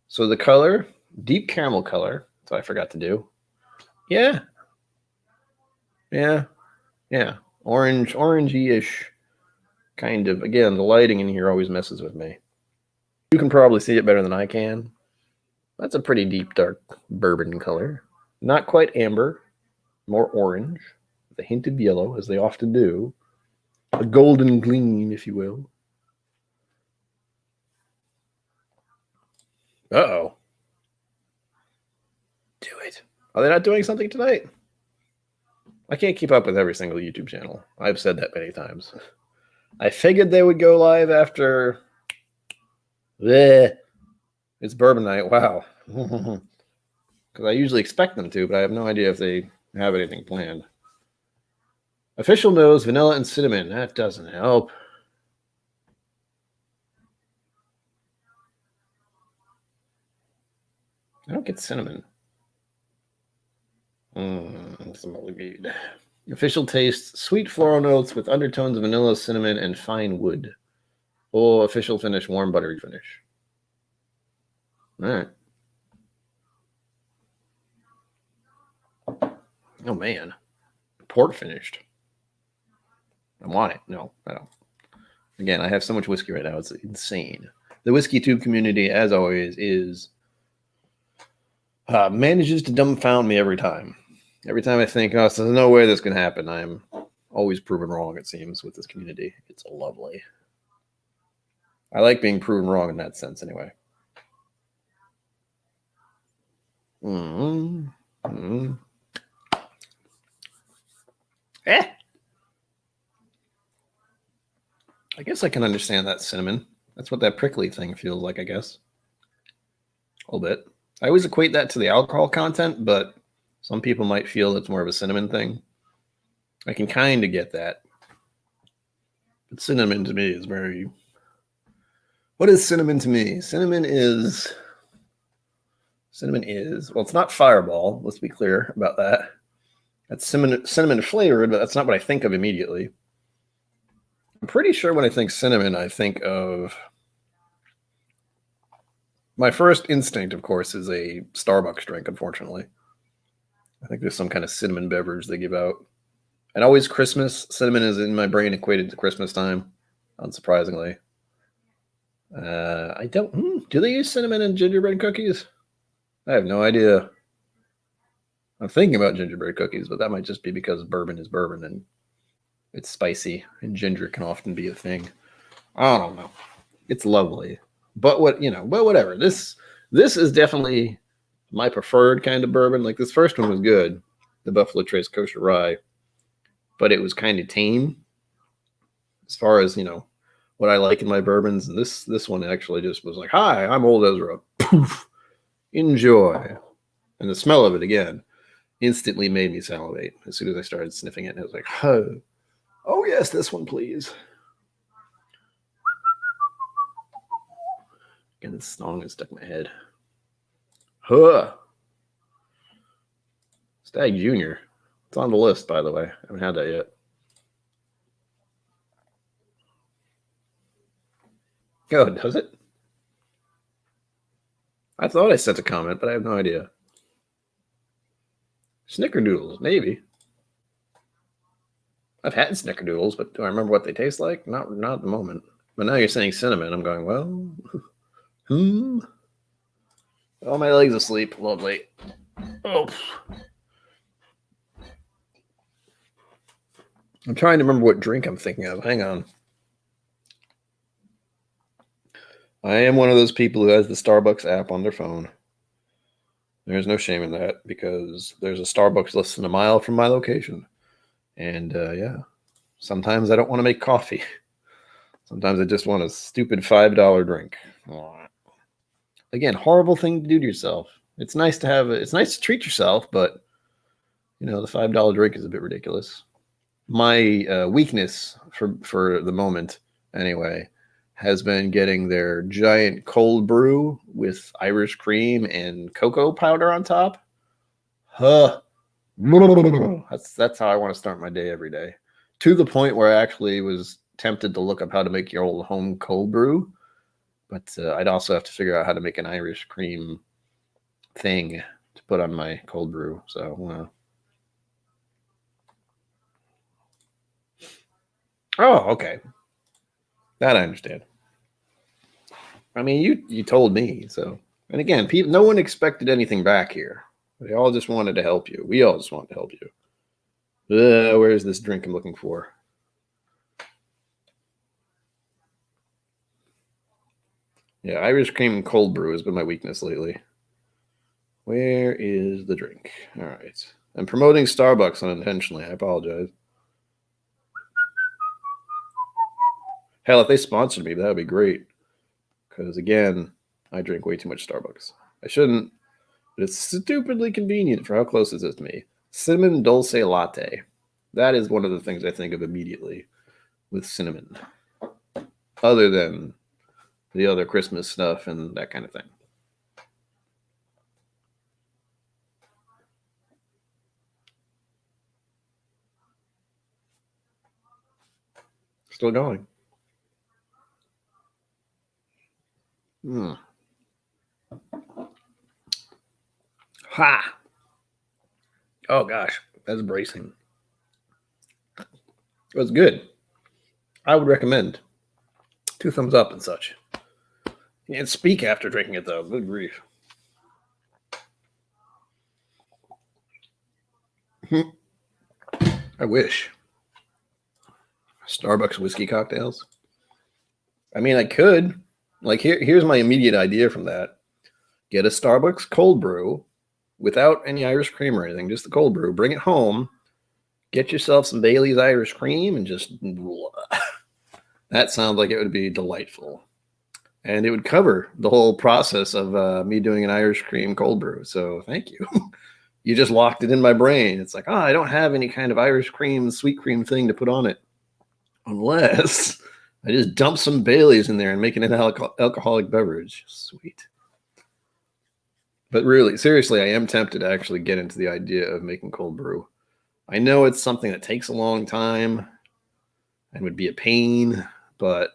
So the color, deep caramel color. So I forgot to do. Yeah. Orangey-ish kind of. Again, the lighting in here always messes with me. You can probably see it better than I can. That's a pretty deep, dark bourbon color. Not quite amber, more orange, with a hint of yellow, as they often do. A golden gleam, if you will. Uh-oh. Do it. Are they not doing something tonight? I can't keep up with every single YouTube channel. I've said that many times. I figured they would go live after... It's bourbon night. Wow. Because I usually expect them to, but I have no idea if they have anything planned. Official knows vanilla and cinnamon. That doesn't help. I don't get cinnamon. Smells good. Official taste, sweet floral notes with undertones of vanilla, cinnamon, and fine wood. Oh, official finish, warm, buttery finish. All right. Oh, man. Port finished. I want it. No, I don't. Again, I have so much whiskey right now. It's insane. The Whiskey Tube community, as always, is manages to dumbfound me every time. Every time I think, oh, there's no way this can happen, I'm always proven wrong, it seems, with this community. It's lovely. I like being proven wrong in that sense, anyway. I guess I can understand that cinnamon. That's what that prickly thing feels like, I guess. A little bit. I always equate that to the alcohol content, but some people might feel it's more of a cinnamon thing. I can kind of get that. But cinnamon to me is very... What is cinnamon to me? Cinnamon is... Well, it's not Fireball. Let's be clear about that. That's cinnamon flavored, but that's not what I think of immediately. I'm pretty sure when I think cinnamon, I think of... My first instinct, of course, is a Starbucks drink, unfortunately. I think there's some kind of cinnamon beverage they give out. And always Christmas. Cinnamon is in my brain equated to Christmas time, unsurprisingly. I don't... do they use cinnamon in gingerbread cookies? I have no idea. I'm thinking about gingerbread cookies, but that might just be because bourbon is bourbon and it's spicy, and ginger can often be a thing. I don't know. It's lovely. But whatever. This is definitely my preferred kind of bourbon. Like, this first one was good, the Buffalo Trace Kosher Rye, but it was kind of tame as far as, what I like in my bourbons. And this one actually just was like, hi, I'm old Ezra. Poof. Enjoy. And the smell of it, again, instantly made me salivate as soon as I started sniffing it. And I was like, oh yes, this one, please. Again, this song is stuck in my head. Stag Junior. It's on the list, by the way. I haven't had that yet. Oh, does it? I thought I sent a comment, but I have no idea. Snickerdoodles, maybe. I've had snickerdoodles, but do I remember what they taste like? Not at the moment. But now you're saying cinnamon. I'm going, well, Oh, my leg's asleep. Lovely. Oh. I'm trying to remember what drink I'm thinking of. Hang on. I am one of those people who has the Starbucks app on their phone. There's no shame in that because there's a Starbucks less than a mile from my location. And yeah, sometimes I don't want to make coffee. Sometimes I just want a stupid $5 drink. Again, horrible thing to do to yourself. It's nice to treat yourself, but the $5 drink is a bit ridiculous. My weakness for the moment, anyway, has been getting their giant cold brew with Irish cream and cocoa powder on top. That's how I want to start my day every day. To the point where I actually was tempted to look up how to make your old home cold brew, but I'd also have to figure out how to make an Irish cream thing to put on my cold brew. So, oh, okay, that I understand. I mean, you told me so. And again, no one expected anything back here. They all just wanted to help you. We all just wanted to help you. Where's this drink I'm looking for? Yeah, Irish cream cold brew has been my weakness lately. Where is the drink? All right. I'm promoting Starbucks unintentionally. I apologize. Hell, if they sponsored me, that would be great. Because, again, I drink way too much Starbucks. I shouldn't, but it's stupidly convenient for how close it is to me. Cinnamon Dulce Latte. That is one of the things I think of immediately with cinnamon. Other than the other Christmas stuff and that kind of thing. Still going. Ha! Oh gosh, that's bracing. It was good. I would recommend. 2 thumbs up and such. You can't speak after drinking it though. Good grief. I wish. Starbucks whiskey cocktails. I mean, I could. Like, here's my immediate idea from that. Get a Starbucks cold brew without any Irish cream or anything, just the cold brew. Bring it home. Get yourself some Bailey's Irish cream and just... That sounds like it would be delightful. And it would cover the whole process of me doing an Irish cream cold brew. So thank you. You just locked it in my brain. It's like, I don't have any kind of Irish cream, sweet cream thing to put on it. Unless I just dump some Baileys in there and make it an alcoholic beverage. Sweet. But really, seriously, I am tempted to actually get into the idea of making cold brew. I know it's something that takes a long time and would be a pain, but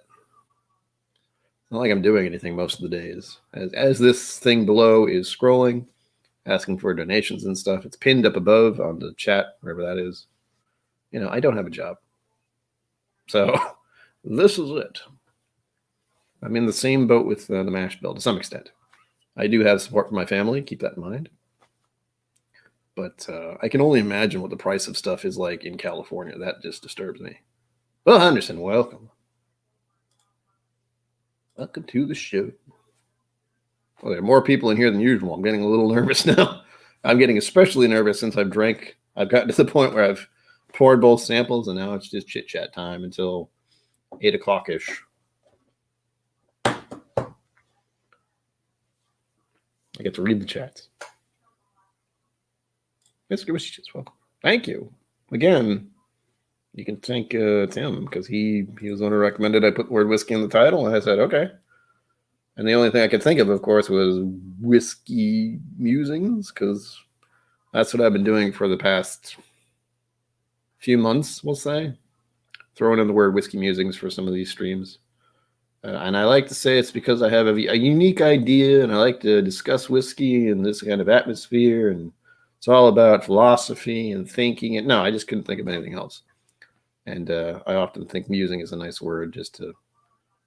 it's not like I'm doing anything most of the days. As this thing below is scrolling, asking for donations and stuff, it's pinned up above on the chat, wherever that is. I don't have a job. So this is it. I'm in the same boat with the mash bill to some extent. I do have support from my family. Keep that in mind. But I can only imagine what the price of stuff is like in California. That just disturbs me. Well, Henderson, welcome. Welcome to the show. Well, there are more people in here than usual. I'm getting a little nervous now. I'm getting especially nervous since I've gotten to the point where I've poured both samples, and now it's just chit-chat time until 8 o'clock-ish. I get to read the chats. Mr. Wishes, welcome. Thank you. Again, you can thank Tim, because he was the one who recommended I put the word whiskey in the title, and I said, okay. And the only thing I could think of course, was Whiskey Musings, because that's what I've been doing for the past few months, we'll say. Throwing in the word Whiskey Musings for some of these streams. And I like to say it's because I have a unique idea, and I like to discuss whiskey in this kind of atmosphere, and it's all about philosophy and thinking. And no, I just couldn't think of anything else. And I often think musing is a nice word just to,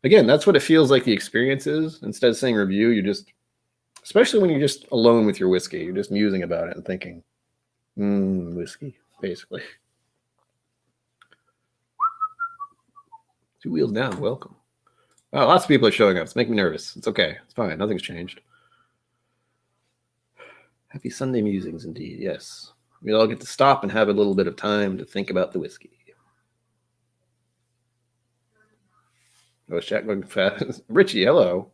again, that's what it feels like the experience is. Instead of saying review, you're just, especially when you're just alone with your whiskey, you're just musing about it and thinking, whiskey, basically. 2 wheels down, welcome. Wow, lots of people are showing up. It's making me nervous. It's okay. It's fine. Nothing's changed. Happy Sunday musings, indeed. Yes. We all get to stop and have a little bit of time to think about the whiskey. Oh, chat going fast. Richie, hello.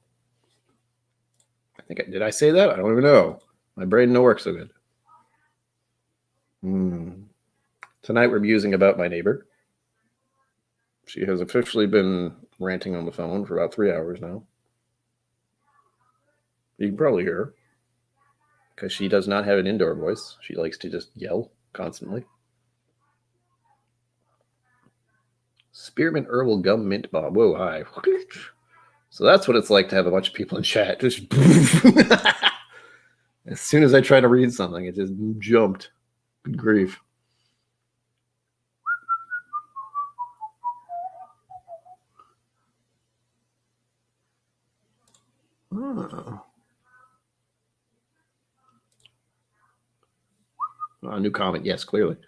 Did I say that? I don't even know. My brain don't work so good. Tonight we're musing about my neighbor. She has officially been ranting on the phone for about 3 hours now. You can probably hear her, because she does not have an indoor voice. She likes to just yell constantly. Spearmint Herbal Gum Mint Bomb. Whoa, hi. So that's what it's like to have a bunch of people in chat. Just as soon as I try to read something, it just jumped. Good grief. Oh. Oh, new comment. Yes, clearly.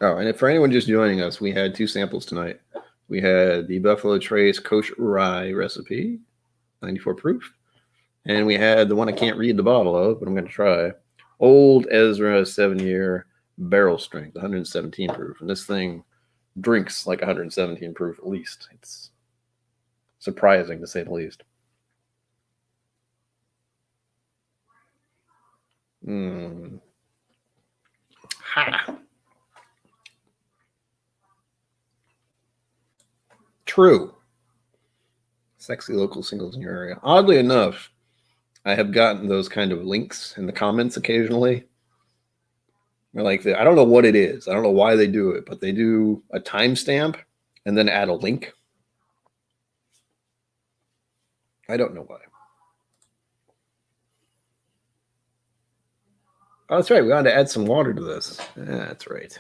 Oh, and for anyone just joining us, we had 2 samples tonight. We had the Buffalo Trace Kosher Rye recipe, 94 proof. And we had the one I can't read the bottle of, but I'm going to try. Old Ezra 7-year barrel strength, 117 proof. And this thing drinks like 117 proof at least. It's surprising to say the least. Ha. True. Sexy local singles in your area. Oddly enough, I have gotten those kind of links in the comments occasionally. Like I don't know what it is. I don't know why they do it, but they do a timestamp and then add a link. I don't know why. Oh, that's right. We wanted to add some water to this. That's right.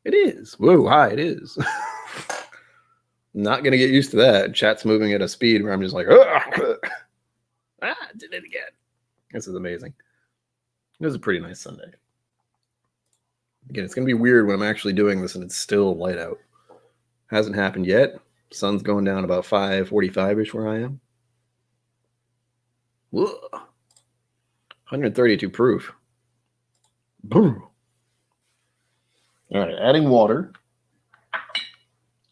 It is. Whoa, hi, it is. Not going to get used to that. Chat's moving at a speed where I'm just like, did it again. This is amazing. It was a pretty nice Sunday. Again, it's going to be weird when I'm actually doing this and it's still light out. Hasn't happened yet. Sun's going down about 5:45-ish where I am. Whoa. 132 proof. Boom. All right, adding water.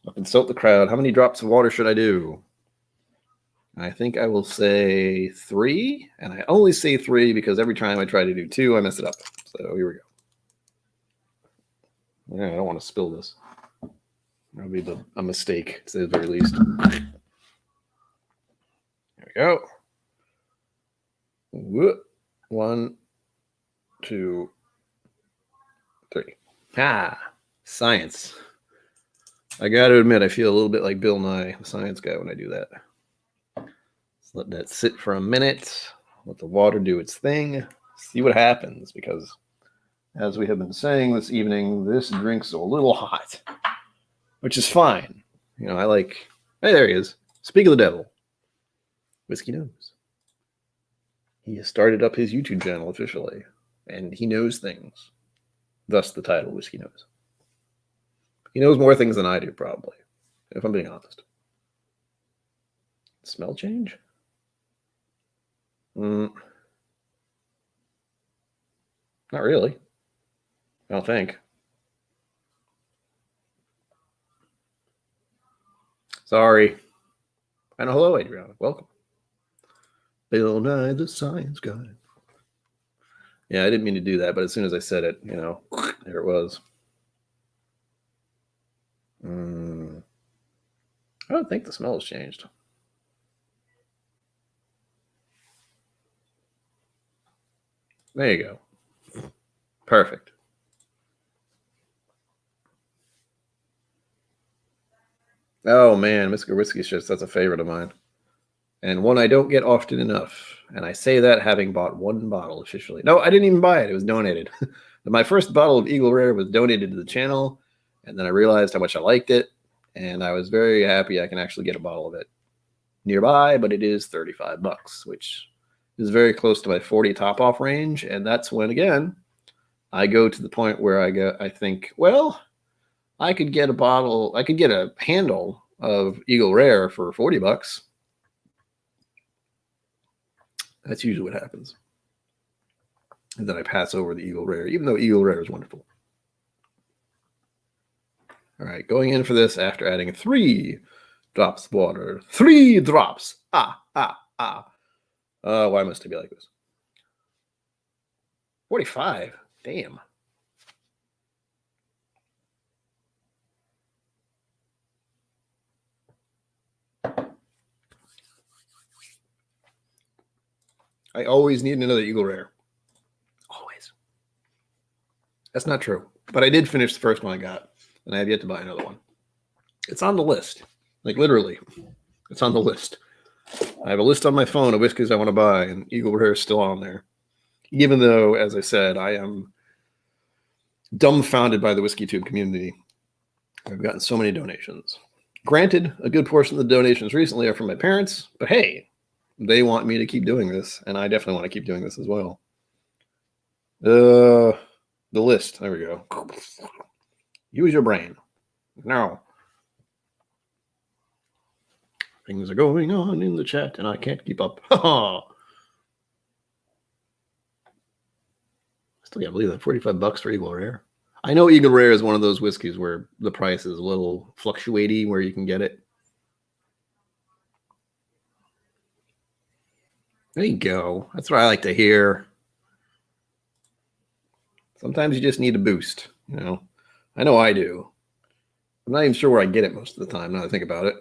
I'll consult the crowd. How many drops of water should I do? I think I will say 3, and I only say 3 because every time I try to do 2, I mess it up. So here we go. Yeah, I don't want to spill this. That'll be a mistake, to say the very least. There we go. 1, 2, 3. Science. I got to admit, I feel a little bit like Bill Nye, the science guy, when I do that. Let's let that sit for a minute. Let the water do its thing. See what happens, because as we have been saying this evening, this drink's a little hot, which is fine. You know, I like... Hey, there he is. Speak of the devil. Whiskey knows. He has started up his YouTube channel officially, and he knows things. Thus the title, Whiskey Knows. He knows more things than I do, probably, if I'm being honest. Smell change? Not really. I don't think. Sorry. And hello, Adriana. Welcome. Bill Nye, the science guy. Yeah, I didn't mean to do that, but as soon as I said it, you know, there it was. I don't think the smell has changed. There you go. Perfect. Oh, man, Mr. Whiskey Shits, that's a favorite of mine. And one I don't get often enough. And I say that having bought 1 bottle officially. No, I didn't even buy it. It was donated. My first bottle of Eagle Rare was donated to the channel. And then I realized how much I liked it. And I was very happy I can actually get a bottle of it nearby. But it is $35, which is very close to my 40 top-off range. And that's when, again, I go to the point where I think, well, I could get a handle of Eagle Rare for $40. That's usually what happens. And then I pass over the Eagle Rare, even though Eagle Rare is wonderful. All right, going in for this after adding 3 drops of water. 3 drops. Why must it be like this? 45. Damn. I always need another Eagle Rare. Always. That's not true. But I did finish the first one I got, and I have yet to buy another one. It's on the list. Like, literally. It's on the list. I have a list on my phone of whiskeys I want to buy, and Eagle Rare is still on there. Even though, as I said, I am dumbfounded by the Whiskey Tube community. I've gotten so many donations. Granted, a good portion of the donations recently are from my parents, but hey, they want me to keep doing this, and I definitely want to keep doing this as well. The list. There we go. Use your brain. No. Things are going on in the chat, and I can't keep up. Still can't believe that. $45 for Eagle Rare. I know Eagle Rare is one of those whiskeys where the price is a little fluctuating where you can get it. There you go. That's what I like to hear. Sometimes you just need a boost, you know. I know I do. I'm not even sure where I get it most of the time now that I think about it.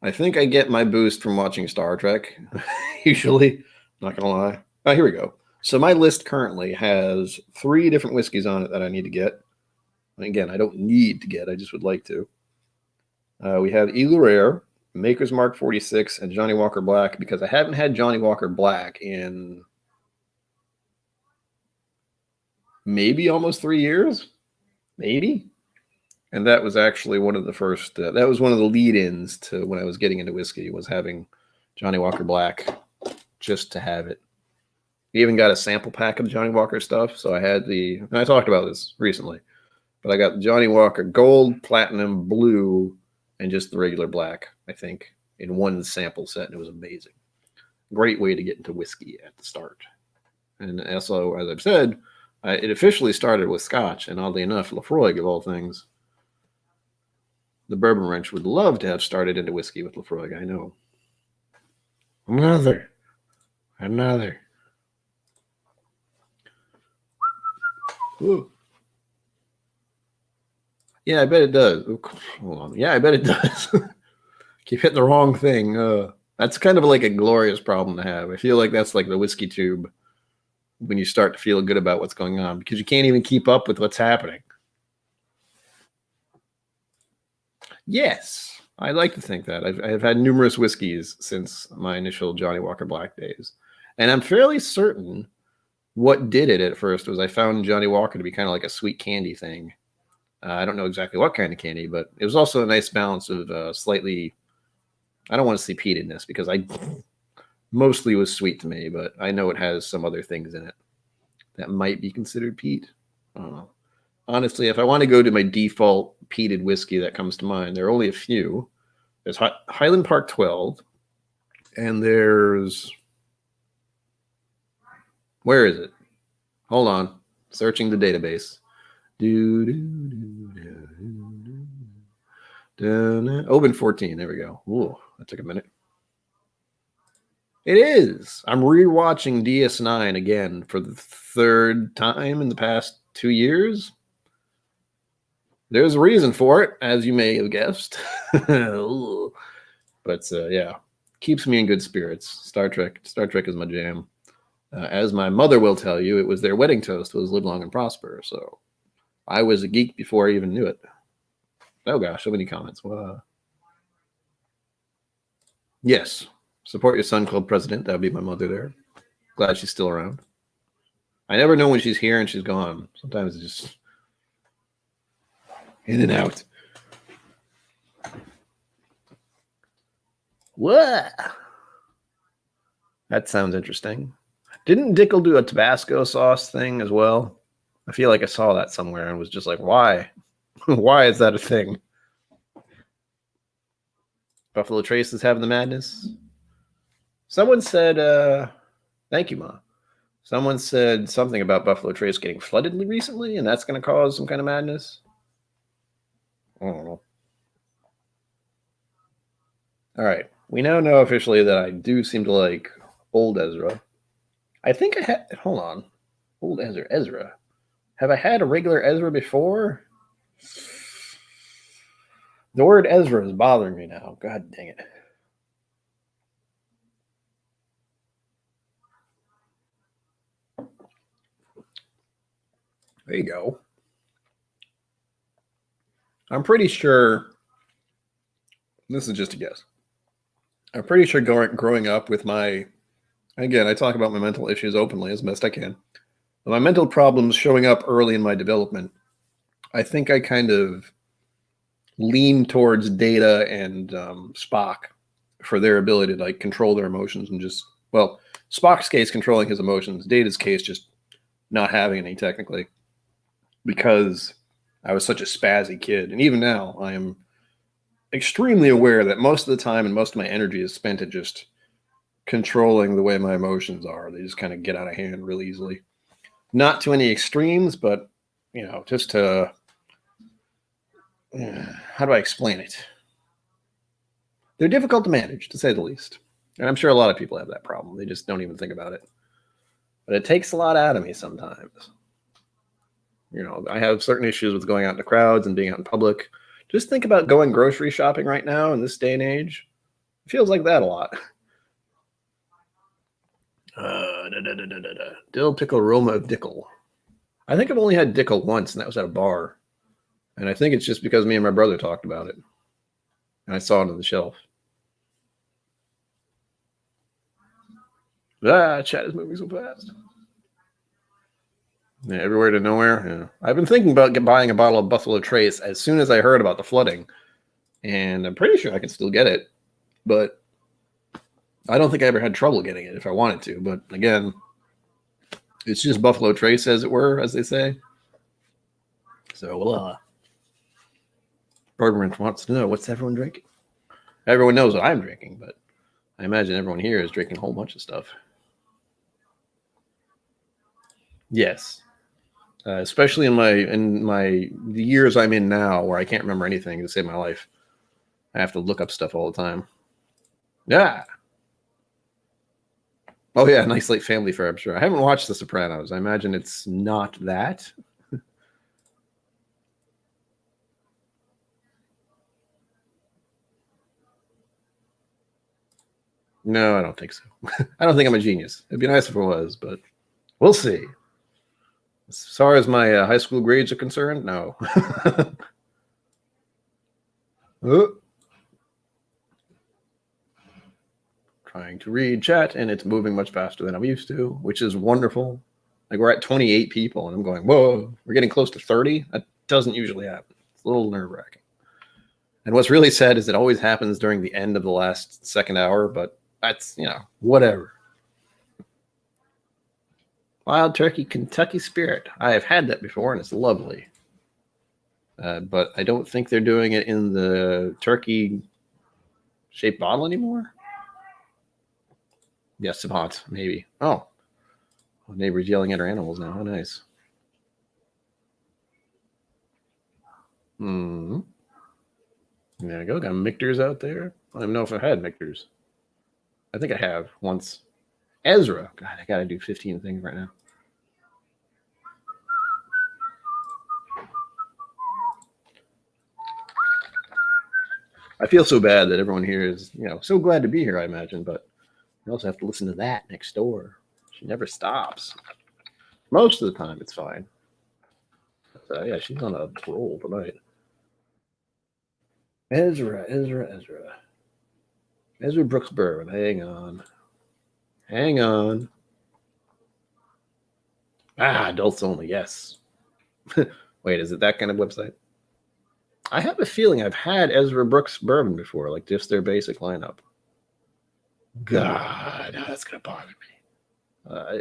I think I get my boost from watching Star Trek, usually. Not going to lie. Oh, here we go. So my list currently has 3 different whiskeys on it that I need to get. And again, I don't need to get. I just would like to. We have Eagle Rare, Maker's Mark 46, and Johnny Walker Black, because I haven't had Johnny Walker Black in maybe almost 3 years. Maybe. And that was actually one of the first, that was one of the lead-ins to when I was getting into whiskey, was having Johnny Walker Black just to have it. We even got a sample pack of Johnny Walker stuff. So I had and I talked about this recently, but I got Johnny Walker Gold, Platinum, Blue, and just the regular black, I think, in one sample set. And it was amazing. Great way to get into whiskey at the start. And also, as I've said, it officially started with Scotch. And oddly enough, Lefroy, of all things, the Bourbon Wrench would love to have started into whiskey with Lefroy. I know. Another. Ooh. Yeah, I bet it does. Hold on. Yeah, I bet it does. Keep hitting the wrong thing. That's kind of like a glorious problem to have. I feel like that's like the Whiskey Tube when you start to feel good about what's going on, because you can't even keep up with what's happening. Yes, I like to think that. I've had numerous whiskeys since my initial Johnny Walker Black days. And I'm fairly certain what did it at first was I found Johnny Walker to be kind of like a sweet candy thing. I don't know exactly what kind of candy, but it was also a nice balance of slightly, I don't want to say peatedness, because I mostly was sweet to me, but I know it has some other things in it that might be considered peat. I don't know. Honestly, if I want to go to my default peated whiskey that comes to mind, there are only a few. There's Highland Park 12, and there's, where is it? Hold on, searching the database. Open 14, there we go. Ooh, that took a minute. It is. I'm rewatching DS9 again for the 3rd time in the past 2 years. There's a reason for it, as you may have guessed. But yeah, keeps me in good spirits. Star Trek is my jam. As my mother will tell you, it was their wedding toast was "Live long and prosper." So I was a geek before I even knew it. Oh gosh, so many comments. Yes, support your Sun Club president. That would be my mother there. Glad she's still around. I never know when she's here and she's gone. Sometimes it's just in and out. What? That sounds interesting. Didn't Dickel do a Tabasco sauce thing as well? I feel like I saw that somewhere and was just like, why? Why is that a thing? Buffalo Trace is having the madness. Someone said, thank you, Ma. Someone said something about Buffalo Trace getting flooded recently, and that's going to cause some kind of madness. I don't know. All right. We now know officially that I do seem to like Old Ezra. I think I had, hold on. Old Ezra. Have I had a regular Ezra before? The word Ezra is bothering me now. God dang it. There you go. I'm pretty sure, this is just a guess. I'm pretty sure growing up with again, I talk about my mental issues openly as best I can. My mental problems showing up early in my development, I think I kind of lean towards Data and Spock for their ability to like control their emotions and just, well, Spock's case controlling his emotions, Data's case just not having any technically, because I was such a spazzy kid. And even now, I am extremely aware that most of the time and most of my energy is spent at just controlling the way my emotions are. They just kind of get out of hand really easily. Not to any extremes, but, just to, how do I explain it? They're difficult to manage, to say the least. And I'm sure a lot of people have that problem. They just don't even think about it. But it takes a lot out of me sometimes. I have certain issues with going out into crowds and being out in public. Just think about going grocery shopping right now in this day and age. It feels like that a lot. Dill pickle aroma of Dickel. I think I've only had Dickel once, and that was at a bar. And I think it's just because me and my brother talked about it. And I saw it on the shelf. Chat is moving so fast. Yeah, everywhere to nowhere. Yeah. I've been thinking about buying a bottle of Buffalo Trace as soon as I heard about the flooding. And I'm pretty sure I can still get it. But I don't think I ever had trouble getting it if I wanted to. But again, it's just Buffalo Trace, as it were, as they say. So, Bergman wants to know, what's everyone drinking? Everyone knows what I'm drinking, but I imagine everyone here is drinking a whole bunch of stuff. Yes. Especially in the years I'm in now, where I can't remember anything to save my life. I have to look up stuff all the time. Yeah. Oh yeah, nice late family fare, I'm sure. I haven't watched The Sopranos. I imagine it's not that. No, I don't think so. I don't think I'm a genius. It'd be nice if it was, but we'll see. As far as my high school grades are concerned, no. Trying to read chat, and it's moving much faster than I'm used to, which is wonderful. Like, we're at 28 people, and I'm going, whoa, we're getting close to 30? That doesn't usually happen. It's a little nerve-wracking. And what's really sad is it always happens during the end of the last second hour, but that's, whatever. Wild Turkey Kentucky Spirit. I have had that before, and it's lovely. But I don't think they're doing it in the turkey-shaped bottle anymore. Yes, Savant, maybe. Oh. Neighbor's yelling at her animals now. How nice. There you go. Got Mictors out there. I don't even know if I've had Mictors. I think I have once. Ezra. God, I got to do 15 things right now. I feel so bad that everyone here is, so glad to be here, I imagine, but you also have to listen to that next door. She never stops. Most of the time, it's fine. But, yeah, she's on a roll tonight. Ezra Brooks Bourbon. Hang on. Adults only. Yes. Wait, is it that kind of website? I have a feeling I've had Ezra Brooks Bourbon before, like just their basic lineup. God, that's gonna bother me.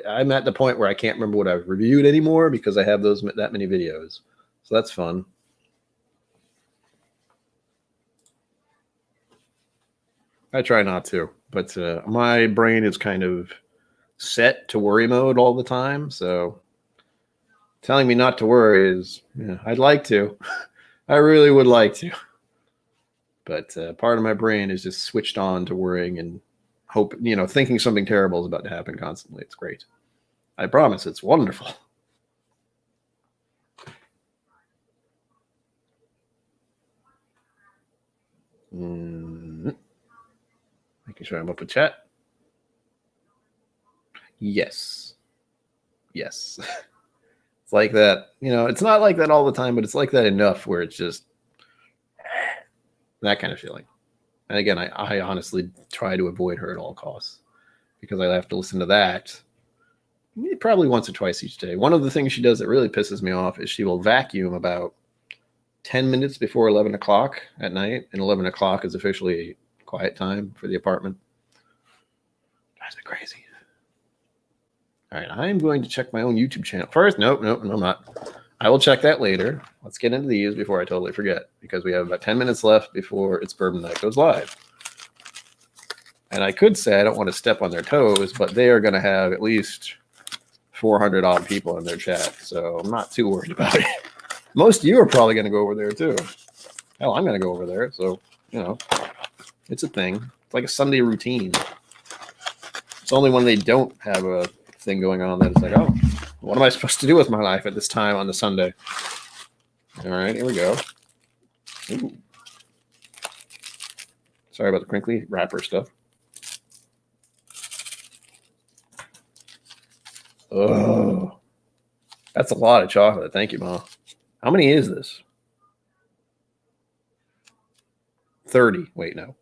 I'm at the point where I can't remember what I've reviewed anymore because I have that many videos. So that's fun. I try not to, but my brain is kind of set to worry mode all the time. So telling me not to worry is, I'd like to. I really would like to. But part of my brain is just switched on to worrying and hope, thinking something terrible is about to happen constantly. It's great. I promise it's wonderful. Making sure I'm up with chat. Yes. It's like that. It's not like that all the time, but it's like that enough where it's just that kind of feeling. And again, I honestly try to avoid her at all costs because I have to listen to that probably once or twice each day. One of the things she does that really pisses me off is she will vacuum about 10 minutes before 11 o'clock at night, and 11 o'clock is officially quiet time for the apartment. Drives me crazy. All right, I'm going to check my own YouTube channel first. Nope, I'm not. I will check that later. Let's get into these before I totally forget, because we have about 10 minutes left before It's Bourbon Night goes live. And I could say I don't want to step on their toes, but they are going to have at least 400 odd people in their chat, so I'm not too worried about it. Most of you are probably going to go over there too. Hell, I'm going to go over there, so it's a thing. It's like a Sunday routine. It's only when they don't have a thing going on that it's like, oh, what am I supposed to do with my life at this time on the Sunday? All right, here we go. Ooh. Sorry about the crinkly wrapper stuff. Oh, that's a lot of chocolate. Thank you, Mom. How many is this? 30. Wait, no.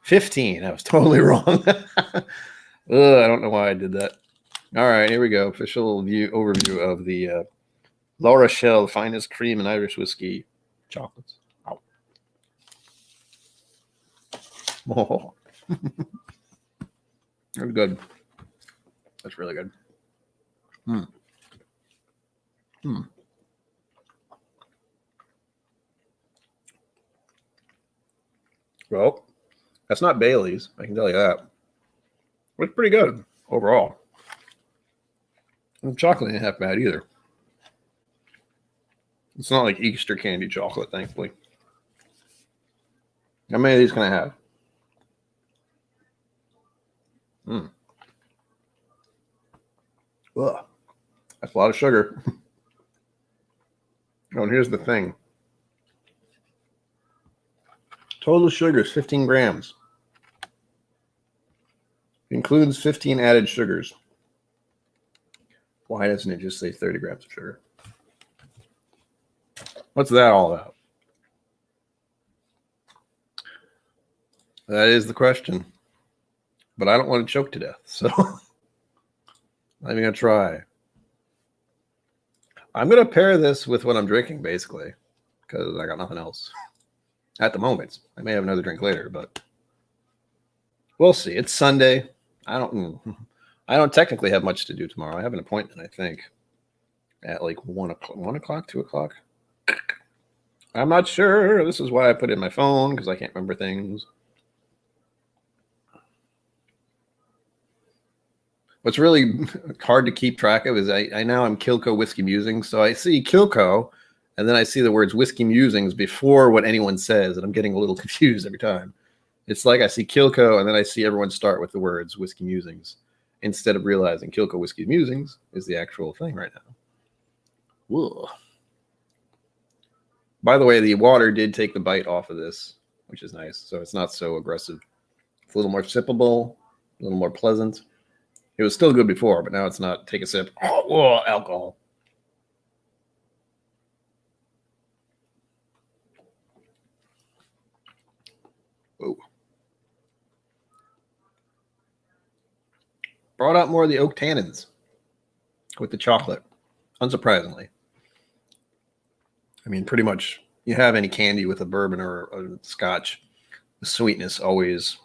15. I was totally wrong. I don't know why I did that. All right, here we go. Official overview of the La Rochelle Finest Cream and Irish Whiskey chocolates. Ow. Oh. That's good. That's really good. Well, that's not Bailey's, I can tell you that. But it's pretty good overall. And the chocolate ain't half bad either. It's not like Easter candy chocolate, thankfully. How many of these can I have? Ugh. That's a lot of sugar. Oh, and here's the thing. Total sugar is 15 grams. Includes 15 added sugars. Why doesn't it just say 30 grams of sugar? What's that all about? That is the question. But I don't want to choke to death, so I'm going to try. I'm going to pair this with what I'm drinking, basically, because I got nothing else at the moment. I may have another drink later, but we'll see. It's Sunday. I don't technically have much to do tomorrow. I have an appointment, I think, at like 1 o'clock, 2 o'clock. I'm not sure. This is why I put it in my phone, because I can't remember things. What's really hard to keep track of is I now am KIllco Whiskey Musings. So I see KIllco, and then I see the words Whiskey Musings before what anyone says, and I'm getting a little confused every time. It's like I see KIllco, and then I see everyone start with the words Whiskey Musings, instead of realizing KIllco Whiskey Musings is the actual thing right now. Whoa. By the way, the water did take the bite off of this, which is nice. So it's not so aggressive. It's a little more sippable, a little more pleasant. It was still good before, but now it's not. Take a sip. Oh, whoa, alcohol. Whoa. Brought out more of the oak tannins with the chocolate, unsurprisingly. I mean, pretty much you have any candy with a bourbon or a scotch, the sweetness always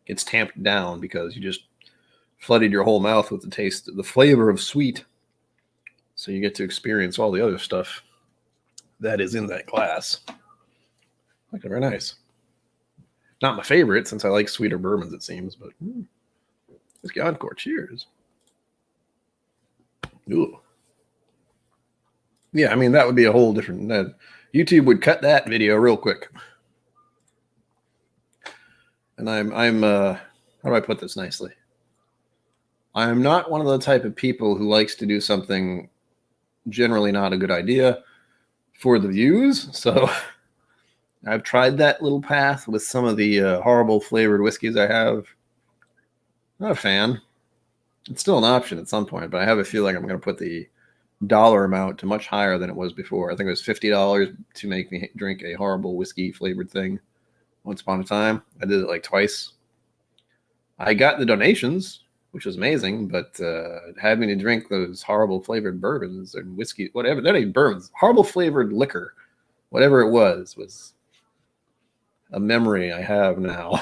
gets tamped down because you just flooded your whole mouth with the taste, the flavor of sweet. So you get to experience all the other stuff that is in that glass. Like, very nice. Not my favorite, since I like sweeter bourbons, it seems, but Whiskey Encore, cheers. Ooh. Yeah, I mean, that would be a whole different... YouTube would cut that video real quick. And I'm how do I put this nicely? I'm not one of the type of people who likes to do something generally not a good idea for the views. So I've tried that little path with some of the horrible flavored whiskeys I have. Not a fan. It's still an option at some point, but I have a feeling I'm going to put the dollar amount to much higher than it was before. I think it was $50 to make me drink a horrible whiskey flavored thing once upon a time. I did it like twice. I got the donations, which was amazing, but having to drink those horrible flavored bourbons and whiskey, whatever, not even bourbons, horrible flavored liquor, whatever it was a memory I have now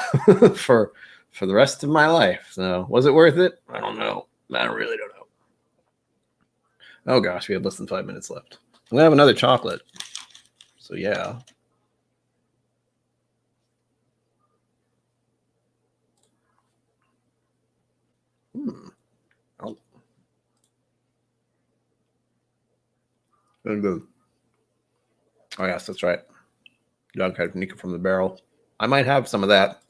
for the rest of my life. So was it worth it? I don't know. I really don't know. Oh gosh, we have less than 5 minutes left. We have another chocolate. So yeah. Oh. Very good. Oh yes, that's right. Young Nika from the barrel. I might have some of that.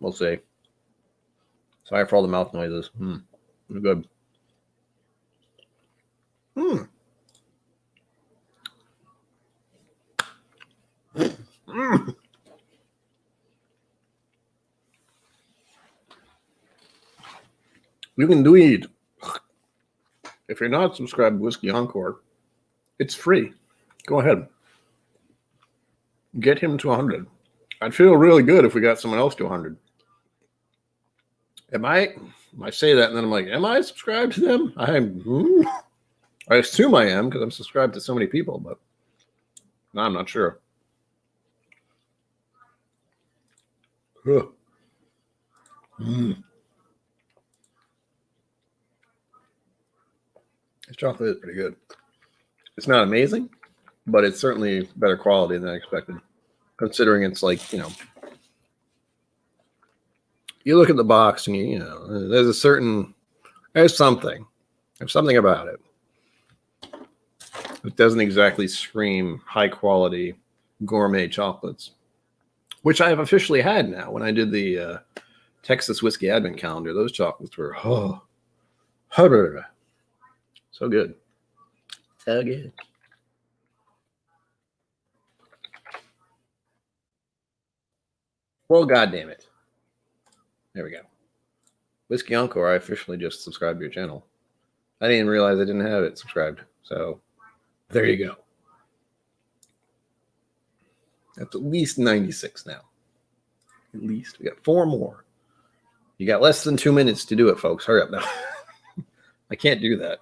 We'll see. Sorry for all the mouth noises. Good. You can do it. If you're not subscribed to Whiskey Encore, it's free. Go ahead. Get him to 100. I'd feel really good if we got someone else to 100. I say that and then I'm like, am I subscribed to them? I assume I am because I'm subscribed to so many people, but no, I'm not sure. This chocolate is pretty good. It's not amazing, but it's certainly better quality than I expected, considering it's like, you look at the box and there's something about it. It doesn't exactly scream high quality gourmet chocolates, which I have officially had now. When I did the Texas Whiskey Advent Calendar, those chocolates were so good. So good. Well, goddamn it. There we go. Whiskey Encore, I officially just subscribed to your channel. I didn't realize I didn't have it subscribed. So there you go. That's at least 96 now. At least. We got 4 more. You got less than 2 minutes to do it, folks. Hurry up now. I can't do that.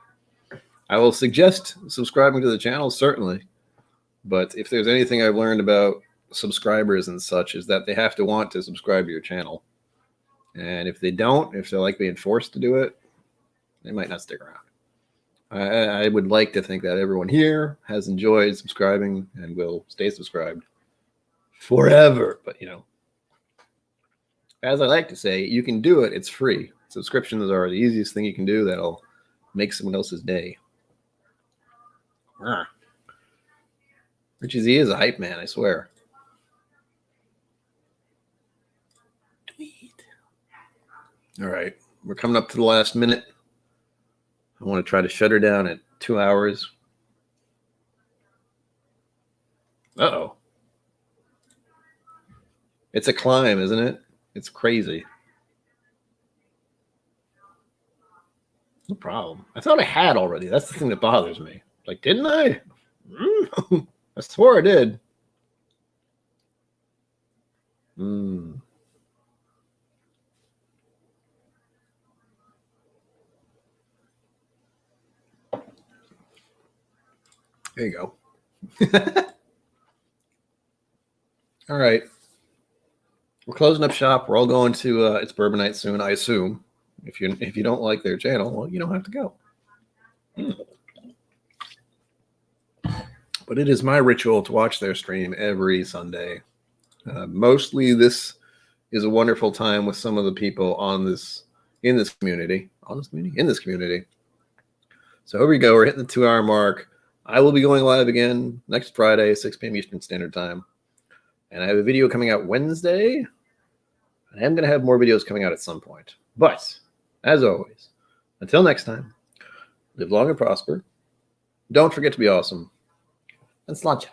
I will suggest subscribing to the channel, certainly. But if there's anything I've learned about subscribers and such, is that they have to want to subscribe to your channel. And if they don't, if they're like being forced to do it, they might not stick around. I would like to think that everyone here has enjoyed subscribing and will stay subscribed forever. But, as I like to say, you can do it. It's free. Subscriptions are the easiest thing you can do that'll make someone else's day. Richie Z is a hype man, I swear. All right. We're coming up to the last minute. I want to try to shut her down at 2 hours. Uh-oh. It's a climb, isn't it? It's crazy. No problem. I thought I had already. That's the thing that bothers me. Like, didn't I? I swore I did. There you go. All right. We're closing up shop. We're all going to It's Bourbon Night soon, I assume. If you don't like their channel, well, you don't have to go. But it is my ritual to watch their stream every Sunday. Mostly this is a wonderful time with some of the people in this community. So here we go. We're hitting the 2 hour mark. I will be going live again next Friday, 6 p.m. Eastern Standard Time. And I have a video coming out Wednesday. I am going to have more videos coming out at some point. But, as always, until next time, live long and prosper. Don't forget to be awesome. And sláinte.